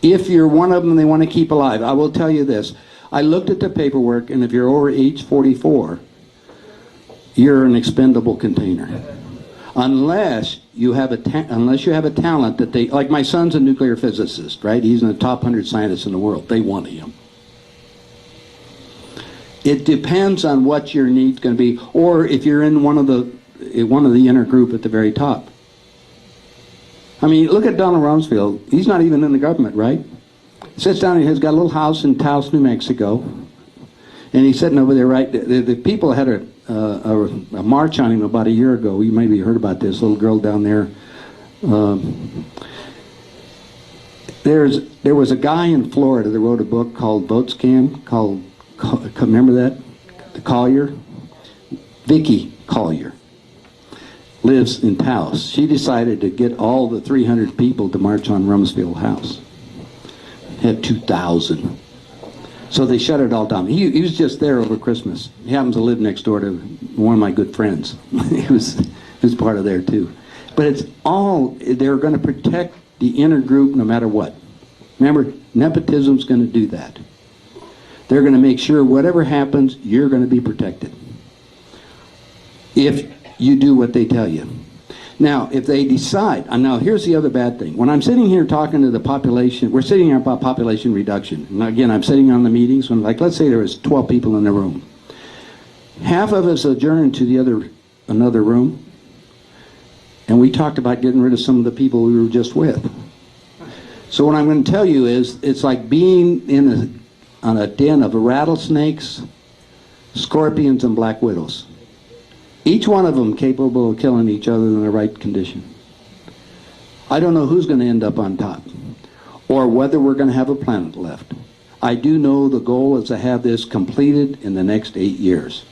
Speaker 2: if you're one of them they want to keep alive, I will tell you this. I looked at the paperwork, and if you're over age 44, you're an expendable container. Unless you have unless you have a talent that they, like my son's a nuclear physicist, right? He's in the top 100 scientists in the world. They want him. It depends on what your need's going to be, or if you're in one of the inner group at the very top. I mean, look at Donald Rumsfeld. He's not even in the government, right? He sits down and he's got a little house in Taos, New Mexico, and he's sitting over there, right? The people had a march on him about a year ago. You maybe heard about this little girl down there. There was a guy in Florida that wrote a book called Vote Scam, called, remember that? The Collier? Vicky Collier lives in Taos. She decided to get all the 300 people to march on Rumsfield's house. Had 2,000. So they shut it all down. He was just there over Christmas. He happens to live next door to one of my good friends. he was part of there too. But it's all, they're going to protect the inner group no matter what. Remember, nepotism's going to do that. They're going to make sure whatever happens, you're going to be protected. If you do what they tell you. Now, if they decide, and now here's the other bad thing. When I'm sitting here talking to the population, we're sitting here about population reduction. And again, I'm sitting on the meetings when, like, let's say there was 12 people in the room. Half of us adjourned to another room, and we talked about getting rid of some of the people we were just with. So what I'm going to tell you is, it's like being on a den of rattlesnakes, scorpions, and black widows. Each one of them capable of killing each other in the right condition. I don't know who's going to end up on top, or whether we're going to have a planet left. I do know the goal is to have this completed in the next 8 years.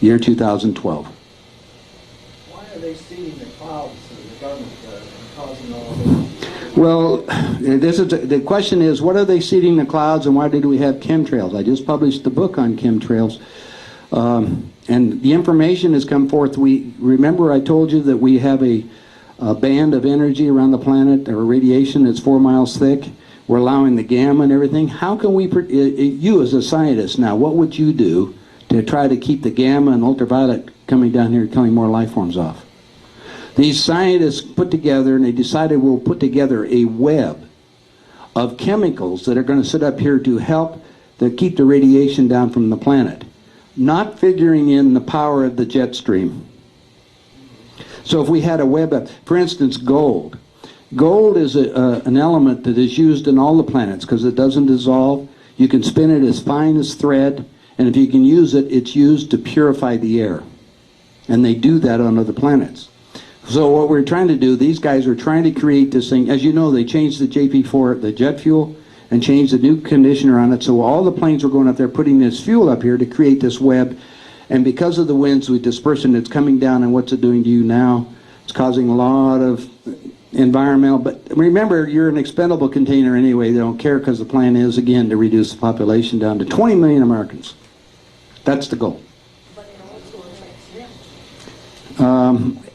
Speaker 2: Year 2012.
Speaker 1: Why are they seeding the clouds of the government and causing all this?
Speaker 2: Well, the question is, what are they seeding the clouds, and why did we have chemtrails? I just published the book on chemtrails. And the information has come forth. Remember I told you that we have a band of energy around the planet, or radiation that's 4 miles thick. We're allowing the gamma and everything. How can we, you as a scientist now, what would you do to try to keep the gamma and ultraviolet coming down here and killing more life forms off? These scientists put together, and they decided we'll put together a web of chemicals that are going to sit up here to help to keep the radiation down from the planet, not figuring in the power of the jet stream. So if we had a web of, for instance, gold. Gold is an element that is used in all the planets because it doesn't dissolve. You can spin it as fine as thread, and if you can use it, it's used to purify the air. And they do that on other planets. So what we're trying to do, these guys are trying to create this thing. As you know, they changed the JP4, the jet fuel, and changed the new conditioner on it. So all the planes were going up there putting this fuel up here to create this web. And because of the winds with dispersion that's coming down, and what's it doing to you now? It's causing a lot of environmental, but remember, you're an expendable container anyway. They don't care, because the plan is, again, to reduce the population down to 20 million Americans. That's the goal.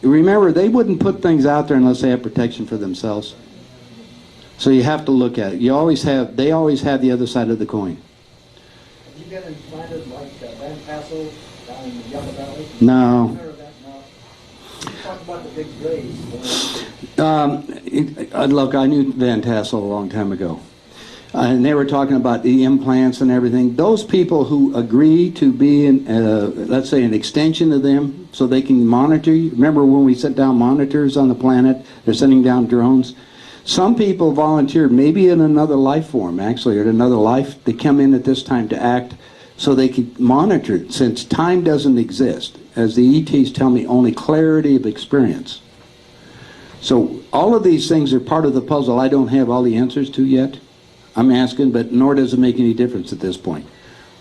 Speaker 2: Remember, they wouldn't put things out there unless they have protection for themselves. So you have to look at it. They always have the other side of the coin.
Speaker 1: Have you been in planted like Van Tassel down in the Yucca Valley?
Speaker 2: No.
Speaker 1: No. You talked about the big blaze.
Speaker 2: Look, I knew Van Tassel a long time ago. And they were talking about the implants and everything. Those people who agree to be, let's say, an extension of them so they can monitor you. Remember when we set down monitors on the planet? They're sending down drones. Some people volunteered, maybe in another life form, actually, or in another life. They come in at this time to act so they can monitor it, since time doesn't exist. As the ETs tell me, only clarity of experience. So all of these things are part of the puzzle I don't have all the answers to yet. I'm asking, but nor does it make any difference at this point.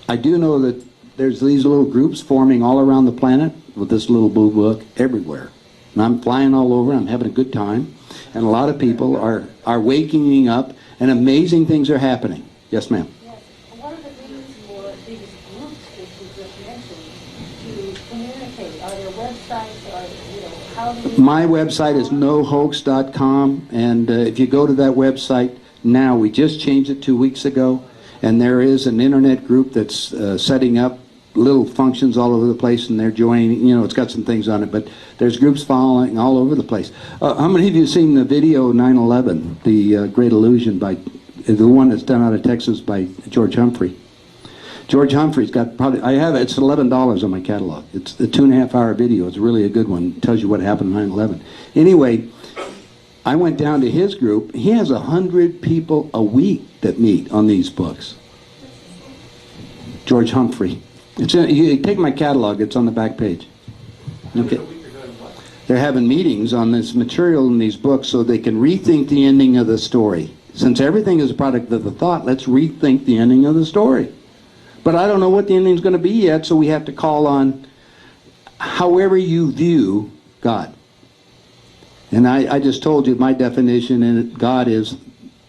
Speaker 2: I do know that there's these little groups forming all around the planet with this little blue book everywhere. And I'm flying all over, I'm having a good time. And a lot of people are waking up, and amazing things are happening. Yes, ma'am.
Speaker 10: Yes. What are the reasons for these groups that you just mentioned to communicate? Are there websites, or, how do you...
Speaker 2: My website is nohoax.com, and if you go to that website now, we just changed it 2 weeks ago, and there is an internet group that's setting up little functions all over the place, and they're joining, you know, it's got some things on it, but there's groups following all over the place. How many of you have seen the video 9/11, the Great Illusion, by the one that's done out of Texas by George Humphrey? George Humphrey's got probably, I have it, it's $11 on my catalog. It's a 2.5-hour video. It's really a good one. It tells you what happened on 9/11. Anyway, I went down to his group. He has 100 people a week that meet on these books. George Humphrey. It's in, you take my catalog, it's on the back page. Okay. They're having meetings on this material in these books so they can rethink the ending of the story. Since everything is a product of the thought, let's rethink the ending of the story. But I don't know what the ending's going to be yet, so we have to call on however you view God. And I just told you my definition, and God is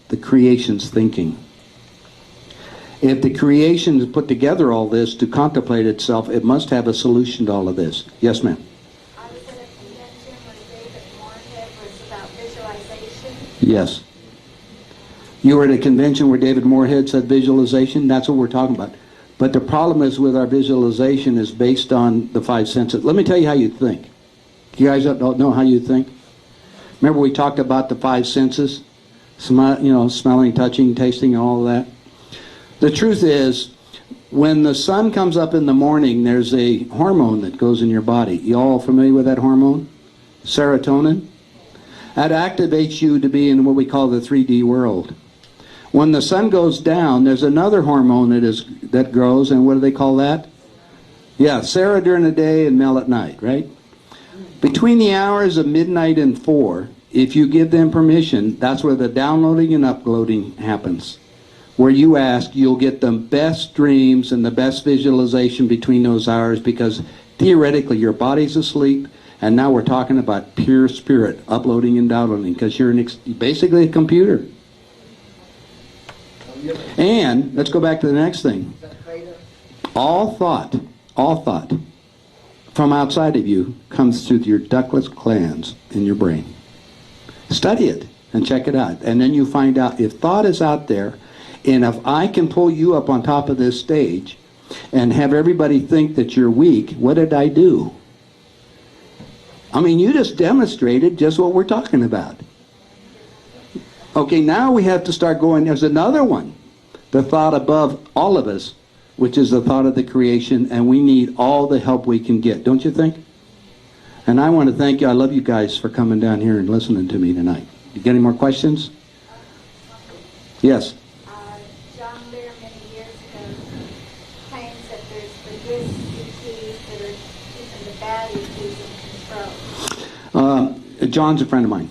Speaker 2: the creation's thinking. If the creation has put together all this to contemplate itself, it must have a solution to all of this. Yes, ma'am?
Speaker 10: I was at a convention where David Moorhead was about visualization.
Speaker 2: Yes. You were at a convention where David Moorhead said visualization? That's what we're talking about. But the problem is with our visualization is based on the 5 senses. Let me tell you how you think. You guys don't know how you think? Remember we talked about the 5 senses? Smelling, touching, tasting, and all of that? The truth is, when the sun comes up in the morning, there's a hormone that goes in your body. You all familiar with that hormone? Serotonin? That activates you to be in what we call the 3D world. When the sun goes down, there's another hormone that grows, and what do they call that? Yeah, Sera during the day and Mel at night, right? Between the hours of midnight and 4, if you give them permission, that's where the downloading and uploading happens. Where you ask, you'll get the best dreams and the best visualization between those hours, because theoretically your body's asleep, and now we're talking about pure spirit uploading and downloading, because you're basically a computer. And let's go back to the next thing. All thought from outside of you comes through your ductless glands in your brain. Study it and check it out, and then you find out if thought is out there. And if I can pull you up on top of this stage and have everybody think that you're weak, what did I do? I mean, you just demonstrated just what we're talking about. Okay, now we have to start going, there's another one. The thought above all of us, which is the thought of the creation, and we need all the help we can get, don't you think? And I want to thank you. I love you guys for coming down here and listening to me tonight. You got any more questions? Yes. John's a friend of mine.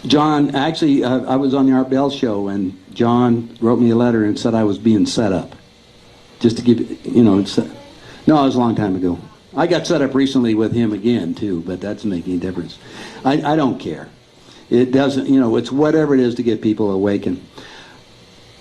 Speaker 2: John, actually, I was on the Art Bell show, and John wrote me a letter and said I was being set up. Just to give you know, no, it was a long time ago. I got set up recently with him again, too, but that doesn't make any difference. I don't care. It doesn't, it's whatever it is to get people awakened.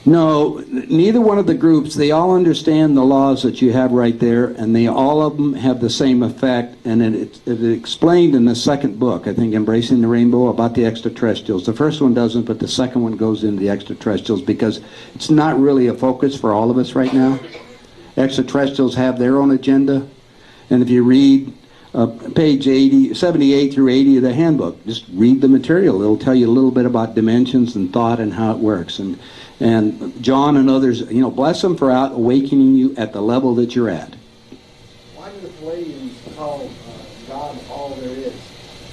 Speaker 2: No, neither one of the groups, they all understand the laws that you have right there, and all of them have the same effect, and it's explained in the second book, I think, Embracing the Rainbow, about the extraterrestrials. The first one doesn't, but the second one goes into the extraterrestrials, because it's not really a focus for all of us right now. Extraterrestrials have their own agenda, and if you read page 78 through 80 of the handbook, just read the material. It'll tell you a little bit about dimensions and thought and how it works. And John and others, bless them for awakening you at the level that you're at.
Speaker 1: Why do the Palladians call God all there is?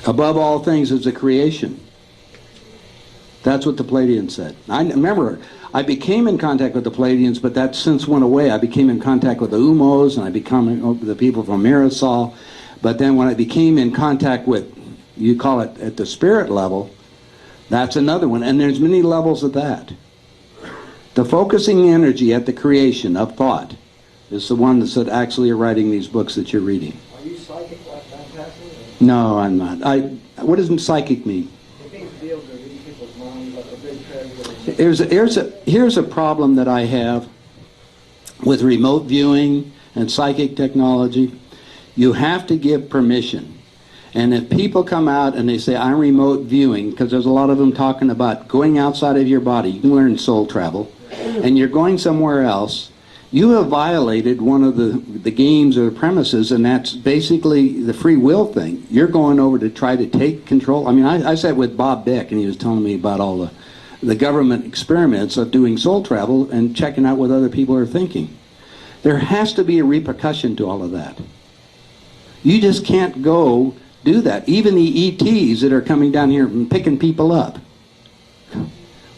Speaker 2: Above all things is the creation. That's what the Palladians said. I remember, I became in contact with the Palladians, but that since went away. I became in contact with the Umos, and I became the people from Mirasol. But then when I became in contact with, you call it at the spirit level, that's another one. And there's many levels of that. The focusing energy at the creation of thought is the one that's actually writing these books that you're reading.
Speaker 1: Are you psychic like fantastic?
Speaker 2: No, I'm not. What does psychic mean?
Speaker 1: It means be able to read people's minds like a big treasure.
Speaker 2: Here's a problem that I have with remote viewing and psychic technology. You have to give permission. And if people come out and they say, I'm remote viewing, because there's a lot of them talking about going outside of your body. You can learn soul travel. And you're going somewhere else, You have violated one of the games or the premises, and that's basically the free will thing. You're going over to try to take control. I mean, I sat with Bob Beck, and he was telling me about all the government experiments of doing soul travel and checking out what other people are thinking. There has to be a repercussion to all of that. You just can't go do that. Even the ETs that are coming down here and picking people up.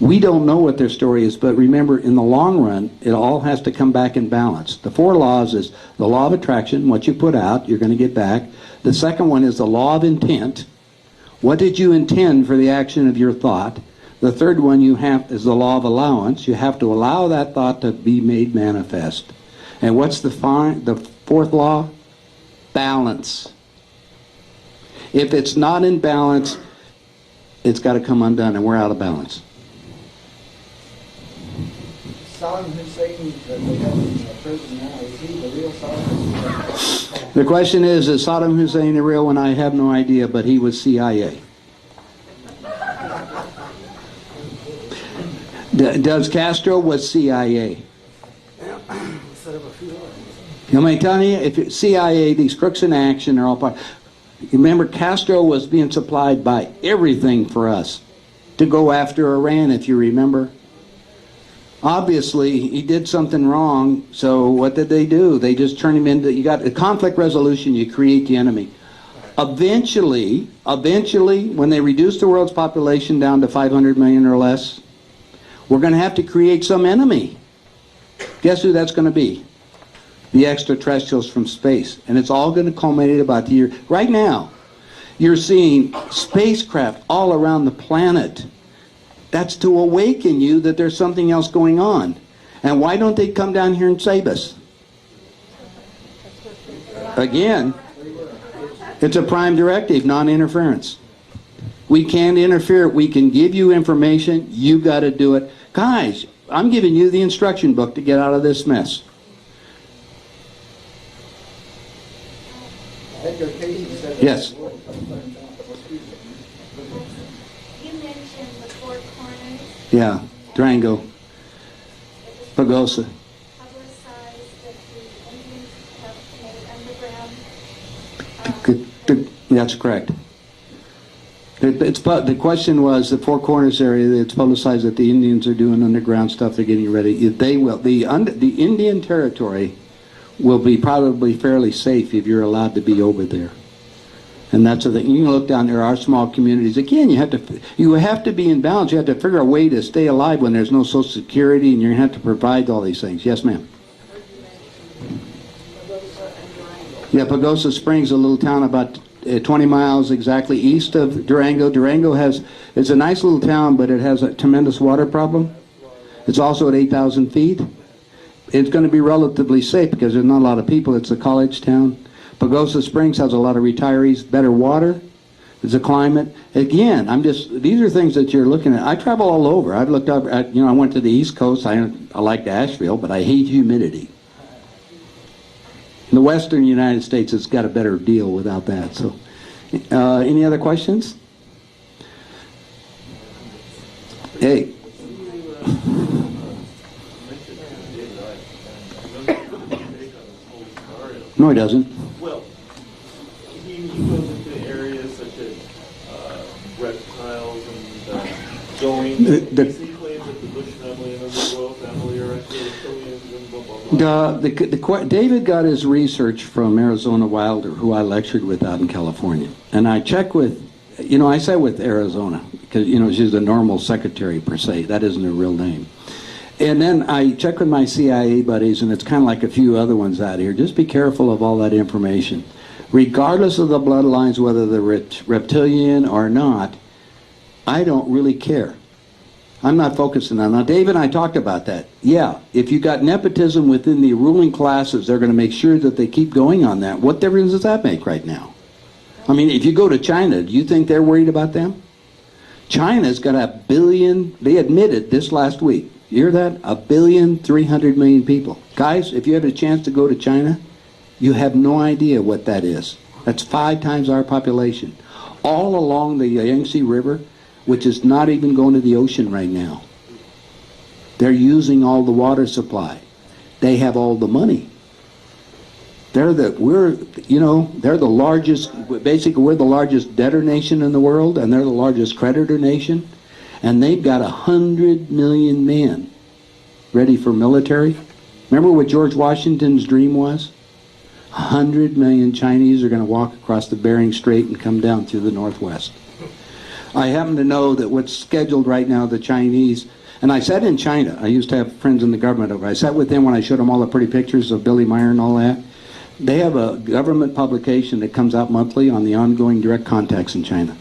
Speaker 2: We don't know what their story is, but remember, in the long run, it all has to come back in balance. The 4 laws is the law of attraction. What you put out, you're going to get back. The second one is the law of intent. What did you intend for the action of your thought? The third one you have is the law of allowance. You have to allow that thought to be made manifest. And what's the 4th law? Balance. If it's not in balance, it's got to come undone, and we're out of balance.
Speaker 1: Saddam Hussein, the guy in prison now, is he the real Saddam Hussein?
Speaker 2: The question is Saddam Hussein the real one? I have no idea, but he was CIA. Does Castro was CIA? I'm telling you, if it's CIA, these crooks in action are all part. Remember, Castro was being supplied by everything for us to go after Iran, if you remember. Obviously, he did something wrong, so what did they do? They just turned him into, you got a conflict resolution, you create the enemy. Eventually, when they reduce the world's population down to 500 million or less, we're going to have to create some enemy. Guess who that's going to be? The extraterrestrials from space. And it's all going to culminate about the year. Right now, you're seeing spacecraft all around the planet. That's to awaken you that there's something else going on. And why don't they come down here and save us? Again, it's a prime directive, non-interference. We can't interfere. We can give you information. You got to do it. Guys, I'm giving you the instruction book to get out of this mess. Yes.
Speaker 10: You mentioned the 4 corners.
Speaker 2: Yeah, Durango, Pagosa.
Speaker 10: Publicized that the Indians have made underground.
Speaker 2: That's correct. The question was the Four Corners area. It's publicized that the Indians are doing underground stuff. They're getting ready. They will. The Indian territory will be probably fairly safe if you're allowed to be over there. And that's the thing. You can look down there. Our small communities. Again, you have to be in balance. You have to figure a way to stay alive when there's no Social Security, and you have to provide all these things. Yes, ma'am. Yeah, Pagosa Springs, a little town about 20 miles exactly east of Durango. Durango it's a nice little town, but it has a tremendous water problem. It's also at 8,000 feet. It's going to be relatively safe because there's not a lot of people. It's a college town. Pagosa Springs has a lot of retirees, better water. There's a climate. Again, these are things that you're looking at. I travel all over. I've looked up at, I went to the East Coast. I like Asheville, but I hate humidity. The western United States has got a better deal without that. So, any other questions? Hey. No, he doesn't.
Speaker 11: Well, he goes into areas such as reptiles and going. He claims that the Bush family and the royal family are actually reptilians and blah, blah, blah.
Speaker 2: David got his research from Arizona Wilder, who I lectured with out in California. And I checked with, I sat with Arizona, because, she's the normal secretary per se. That isn't her real name. And then I checked with my CIA buddies, and it's kind of like a few other ones out here. Just be careful of all that information. Regardless of the bloodlines, whether they're reptilian or not, I don't really care. I'm not focusing on that. Now, Dave and I talked about that. Yeah, if you got nepotism within the ruling classes, they're going to make sure that they keep going on that. What difference does that make right now? I mean, if you go to China, do you think they're worried about them? China's got 1 billion, they admitted this last week. You hear that? 1,300,000,000 people. Guys, if you have a chance to go to China, you have no idea what that is. That's 5 times our population. All along the Yangtze River, which is not even going to the ocean right now. They're using all the water supply. They have all the money. They're the largest, basically we're the largest debtor nation in the world, and they're the largest creditor nation, and they've got 100 million men ready for military. Remember what George Washington's dream was? 100 million Chinese are going to walk across the Bering Strait and come down through the Northwest. I happen to know that what's scheduled right now, the Chinese, and I sat in China. I used to have friends in the government over. I sat with them when I showed them all the pretty pictures of Billy Meyer and all that. They have a government publication that comes out monthly on the ongoing direct contacts in China.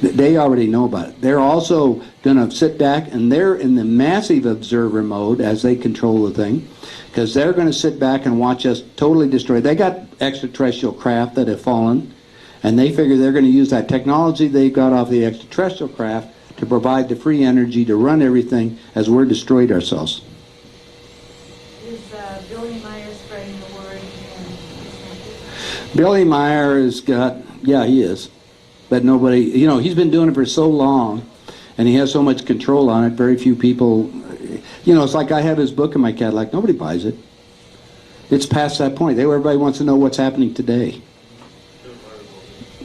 Speaker 2: They already know about it. They're also going to sit back, and they're in the massive observer mode as they control the thing, because they're going to sit back and watch us totally destroy. They got extraterrestrial craft that have fallen, and they figure they're going to use that technology they got off the extraterrestrial craft to provide the free energy to run everything as we're destroyed ourselves.
Speaker 8: Is Billy Meyer spreading the word?
Speaker 2: Billy Meyer has got, yeah, he is. But nobody, you know, he's been doing it for so long, and he has so much control on it, very few people, you know, it's like I have his book in my catalog. Nobody buys it. It's past that point. Everybody wants to know what's happening today.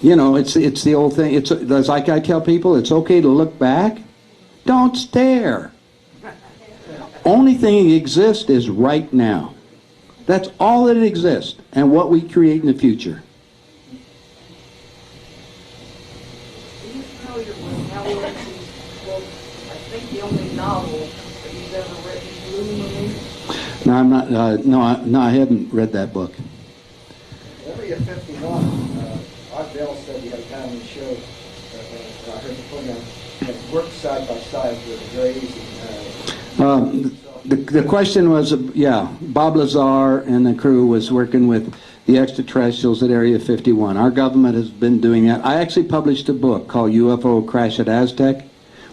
Speaker 2: You know, it's the old thing. It's like I tell people, it's okay to look back. Don't stare. Only thing that exists is right now. That's all that exists, and what we create in the future.
Speaker 4: Are you familiar with Howard's book? I think the only novel that he's ever written, Blue Moon.
Speaker 2: No, I'm not. No, I haven't read that book.
Speaker 12: Area 51. Art Bell said the other time he showed. I heard the program that worked side by side with Grays and.
Speaker 2: The question was, yeah, Bob Lazar and the crew was working with the extraterrestrials at Area 51. Our government has been doing that. I actually published a book called UFO Crash at Aztec.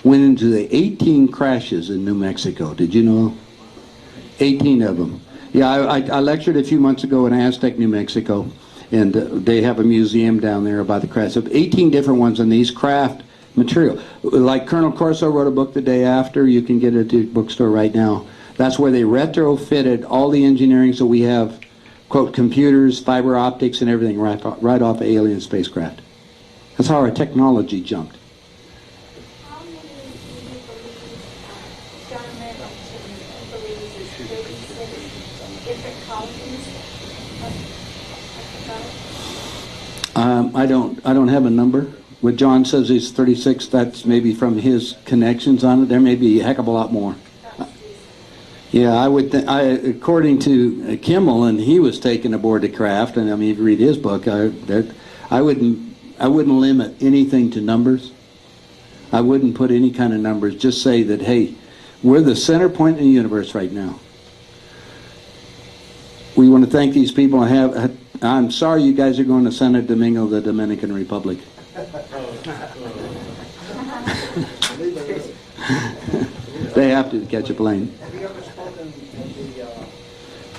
Speaker 2: Went into the 18 crashes in New Mexico. Did you know? 18 of them. Yeah, I lectured a few months ago in Aztec, New Mexico, and they have a museum down there about the crash of 18 different ones in these craft material. Like Colonel Corso wrote a book the day after. You can get it at the bookstore right now. That's where they retrofitted all the engineering, so we have, quote, computers, fiber optics, and everything right off alien spacecraft. That's how our technology jumped.
Speaker 10: How many do you believe government believes is 36 different colonies of
Speaker 2: I don't have a number. What John says is 36, that's maybe from his connections on it. There may be a heck of a lot more. Yeah, I would. According to Kimmel, and he was taken aboard the craft, and I mean, if you read his book, I wouldn't limit anything to numbers. I wouldn't put any kind of numbers. Just say that, hey, we're the center point in the universe right now. We want to thank these people. I'm sorry you guys are going to Santo Domingo, the Dominican Republic. They have to catch a plane.
Speaker 12: Have you ever spoken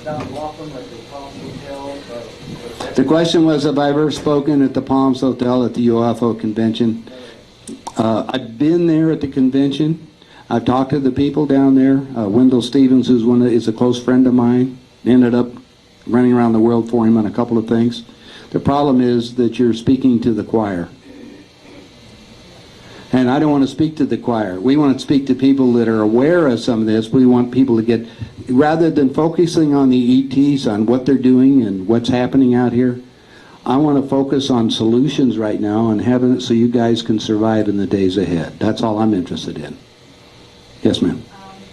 Speaker 12: down in Laughlin at the Palms Hotel?
Speaker 2: The question was, have I ever spoken at the Palms Hotel at the UFO convention? I've been there at the convention. I've talked to the people down there. Wendell Stevens, is a close friend of mine, ended up running around the world for him on a couple of things. The problem is that you're speaking to the choir. And I don't want to speak to the choir. We want to speak to people that are aware of some of this. We want people to get, rather than focusing on the ETs, on what they're doing and what's happening out here, I want to focus on solutions right now and having it so you guys can survive in the days ahead. That's all I'm interested in. Yes, ma'am.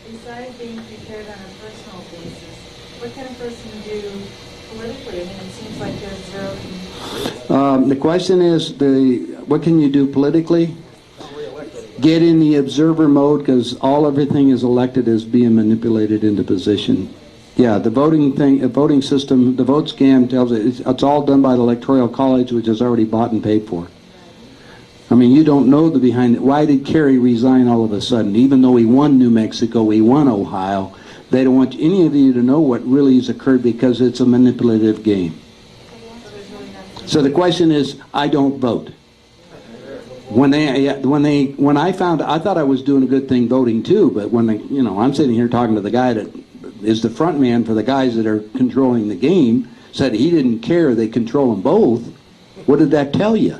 Speaker 8: Besides being prepared on a personal basis, what can a person do politically? I mean, it seems like there's zero.
Speaker 2: The question is, what can you do politically? Get in the observer mode, because everything is elected as being manipulated into position. Yeah, the voting system, the vote scam tells it's all done by the Electoral College, which is already bought and paid for. I mean, you don't know the behind it. Why did Kerry resign all of a sudden? Even though he won New Mexico, he won Ohio, they don't want any of you to know what really has occurred because it's a manipulative game. So the question is, I don't vote. When I found, I thought I was doing a good thing voting too, but when I'm sitting here talking to the guy that is the front man for the guys that are controlling the game, said he didn't care, they control them both, what did that tell you?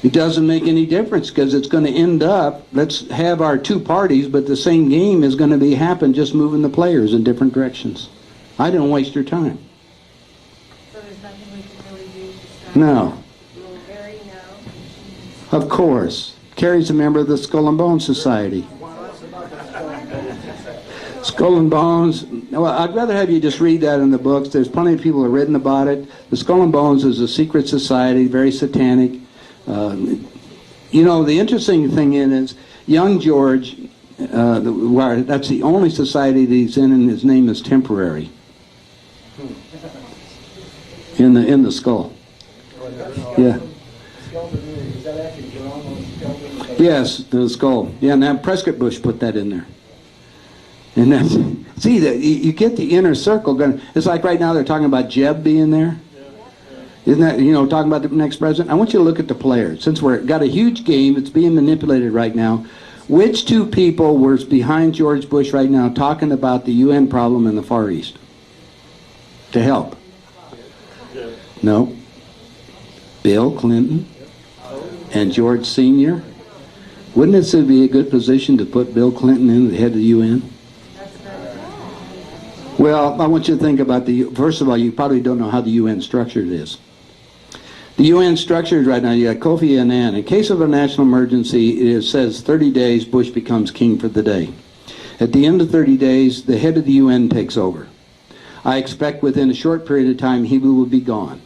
Speaker 2: It doesn't make any difference, because it's going to end up, let's have our two parties, but the same game is going to be happen, just moving the players in different directions. I don't waste your time.
Speaker 8: So there's nothing we can really do to stop
Speaker 2: No.
Speaker 8: Gary, no.
Speaker 2: Of course. Carrie's a member of the Skull and Bones Society. Skull and Bones, well, I'd rather have you just read that in the books. There's plenty of people who have written about it. The Skull and Bones is a secret society, very satanic. You know, the interesting thing is, young George, that's the only society that he's in, and his name is Temporary. In the skull. Yeah. Yes, the skull. Yeah, and that Prescott Bush put that in there. And that's, see, that you get the inner circle going. It's like right now they're talking about Jeb being there. Isn't that, you know, talking about the next president? I want you to look at the players. Since we've got a huge game, it's being manipulated right now. Which two people were behind George Bush right now talking about the UN problem in the Far East? To help? No. Bill Clinton and George Sr. Wouldn't this be a good position to put Bill Clinton in the head of the UN? Well, I want you to think about first of all, you probably don't know how the UN structured is. The UN structure right now, you got Kofi Annan. In case of a national emergency, it says 30 days, Bush becomes king for the day. At the end of 30 days, the head of the UN takes over. I expect within a short period of time, he will be gone.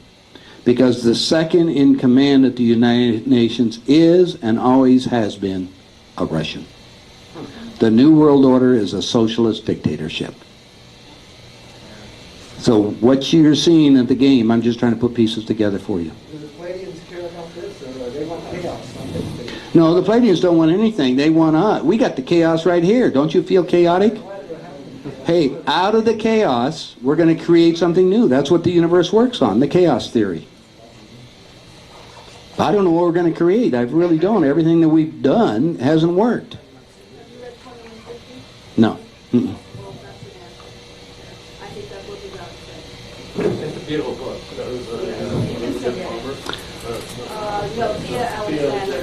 Speaker 2: Because the second in command at the United Nations is and always has been a Russian. The New World Order is a socialist dictatorship. So what you're seeing at the game, I'm just trying to put pieces together for you.
Speaker 12: Do the Palladians care about this, or they want chaos?
Speaker 2: No, the Palladians don't want anything. They want us. We got the chaos right here. Don't you feel chaotic? Hey, out of the chaos, we're going to create something new. That's what the universe works on, the chaos theory. I don't know what we're going to create. I really don't. Everything that we've done hasn't worked. No. Mm-mm.
Speaker 3: It's a beautiful book. That was Jim Palmer.
Speaker 10: No, Thea Alexander.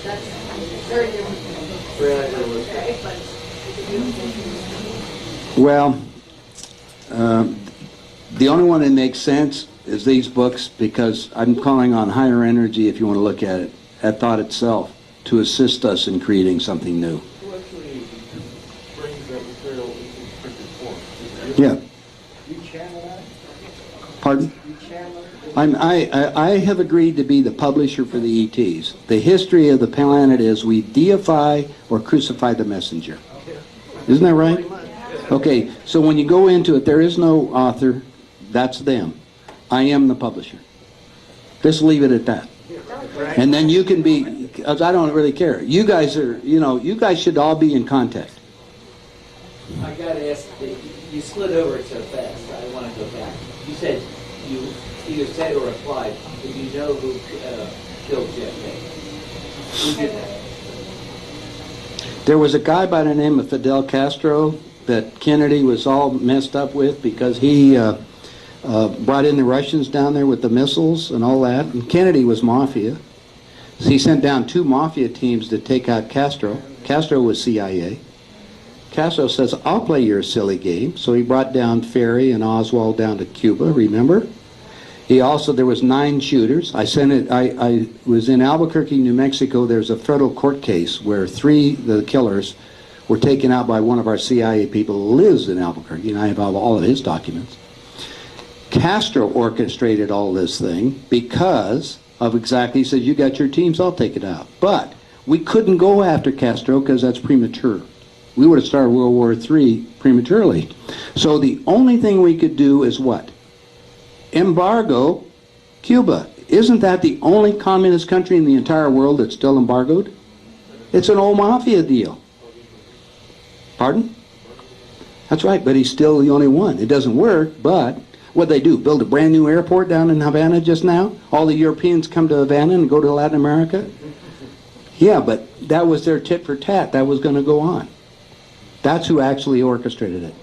Speaker 10: That's very different.
Speaker 2: Well, the only one that makes sense is these books, because I'm calling on higher energy, if you want to look at it, at thought itself, to assist us in creating something new.
Speaker 11: Who actually brings that material into printed form?
Speaker 2: Yeah.
Speaker 12: You channel that?
Speaker 2: Pardon?
Speaker 12: You channel it?
Speaker 2: I have agreed to be the publisher for the ETs. The history of the planet is we deify or crucify the messenger. Isn't that right? Okay, so when you go into it, there is no author. That's them. I am the publisher. Just leave it at that. And then you can be, I don't really care. You guys are, you guys should all be in contact.
Speaker 1: I gotta ask, you slid over it so fast, I want to go back. You said you either said or implied, but you know who killed Jeff Kennedy. Who did that?
Speaker 2: There was a guy by the name of Fidel Castro that Kennedy was all messed up with because he brought in the Russians down there with the missiles and all that. And Kennedy was mafia. So he sent down 2 mafia teams to take out Castro. Castro was CIA. Castro says, I'll play your silly game. So he brought down Ferry and Oswald down to Cuba, remember? He also, there was 9 shooters. I was in Albuquerque, New Mexico. There's a federal court case where 3 of the killers were taken out by one of our CIA people who lives in Albuquerque, and I have all of his documents. Castro orchestrated all this thing because of exactly, he said, you got your teams, I'll take it out. But we couldn't go after Castro because that's premature. We would have started World War III prematurely. So the only thing we could do is what? Embargo Cuba. Isn't that the only communist country in the entire world that's still embargoed? It's an old mafia deal. Pardon? That's right, but he's still the only one. It doesn't work, but what'd they do? Build a brand new airport down in Havana just now? All the Europeans come to Havana and go to Latin America? Yeah, but that was their tit for tat. That was going to go on. That's who actually orchestrated it.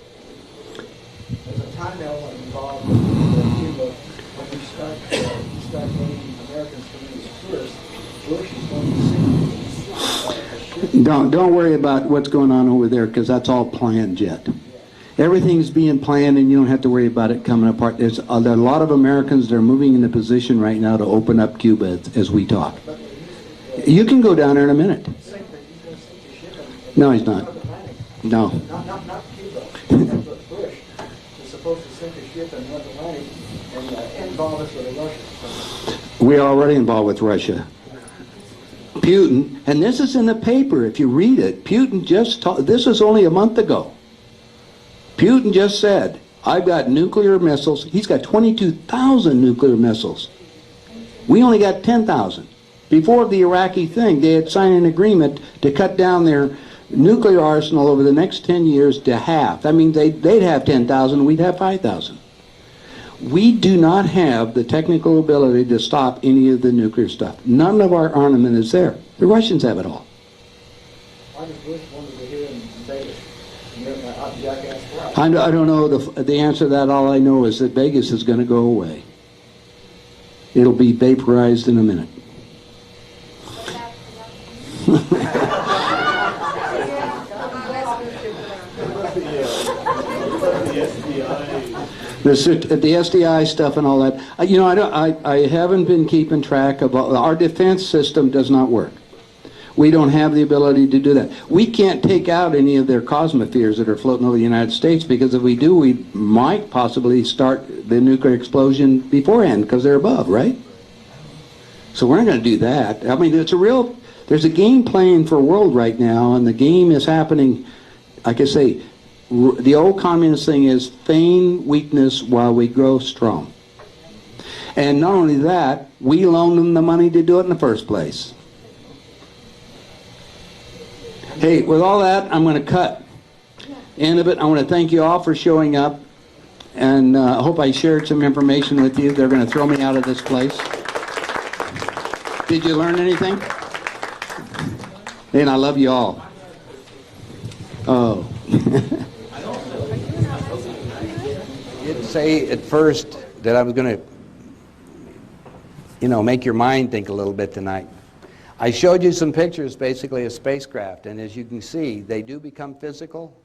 Speaker 12: There's a time element involved with Cuba. When we start letting Americans come in as tourists, Bush is going to send
Speaker 2: Don't worry about what's going on over there, because that's all planned yet. Everything's being planned, and you don't have to worry about it coming apart. There are a lot of Americans that are moving into position right now to open up Cuba as we talk. You can go down there in a minute. No, he's not. No.
Speaker 12: Not Cuba. Bush is supposed to sink a ship in North Atlantic and involve us with Russia.
Speaker 2: We're already involved with Russia. Putin, and this is in the paper if you read it, Putin just this was only a month ago. Putin just said, I've got nuclear missiles. He's got 22,000 nuclear missiles. We only got 10,000. Before the Iraqi thing, they had signed an agreement to cut down their nuclear arsenal over the next 10 years to half. That means they'd have 10,000, we'd have 5,000. We do not have the technical ability to stop any of the nuclear stuff. None of our armament is there. The Russians have it all.
Speaker 12: I just wish one was here in Vegas.
Speaker 2: I don't know the answer to that. All I know is that Vegas is going to go away. It'll be vaporized in a minute. The SDI stuff and all that. I haven't been keeping track of our defense system. Does not work. We don't have the ability to do that. We can't take out any of their cosmospheres that are floating over the United States, because if we do, we might possibly start the nuclear explosion beforehand because they're above, right? So we're not going to do that. I mean, there's a game playing for world right now, and the game is happening, like I say, the old communist thing is feign weakness while we grow strong. And not only that, we loaned them the money to do it in the first place. Hey, with all that, I'm going to cut end of it. I want to thank you all for showing up, and I hope I shared some information with you. They're going to throw me out of this place. Did you learn anything? And I love you all. Oh. You didn't say at first that I was going to, make your mind think a little bit tonight. I showed you some pictures, basically, of spacecraft, and as you can see, they do become physical,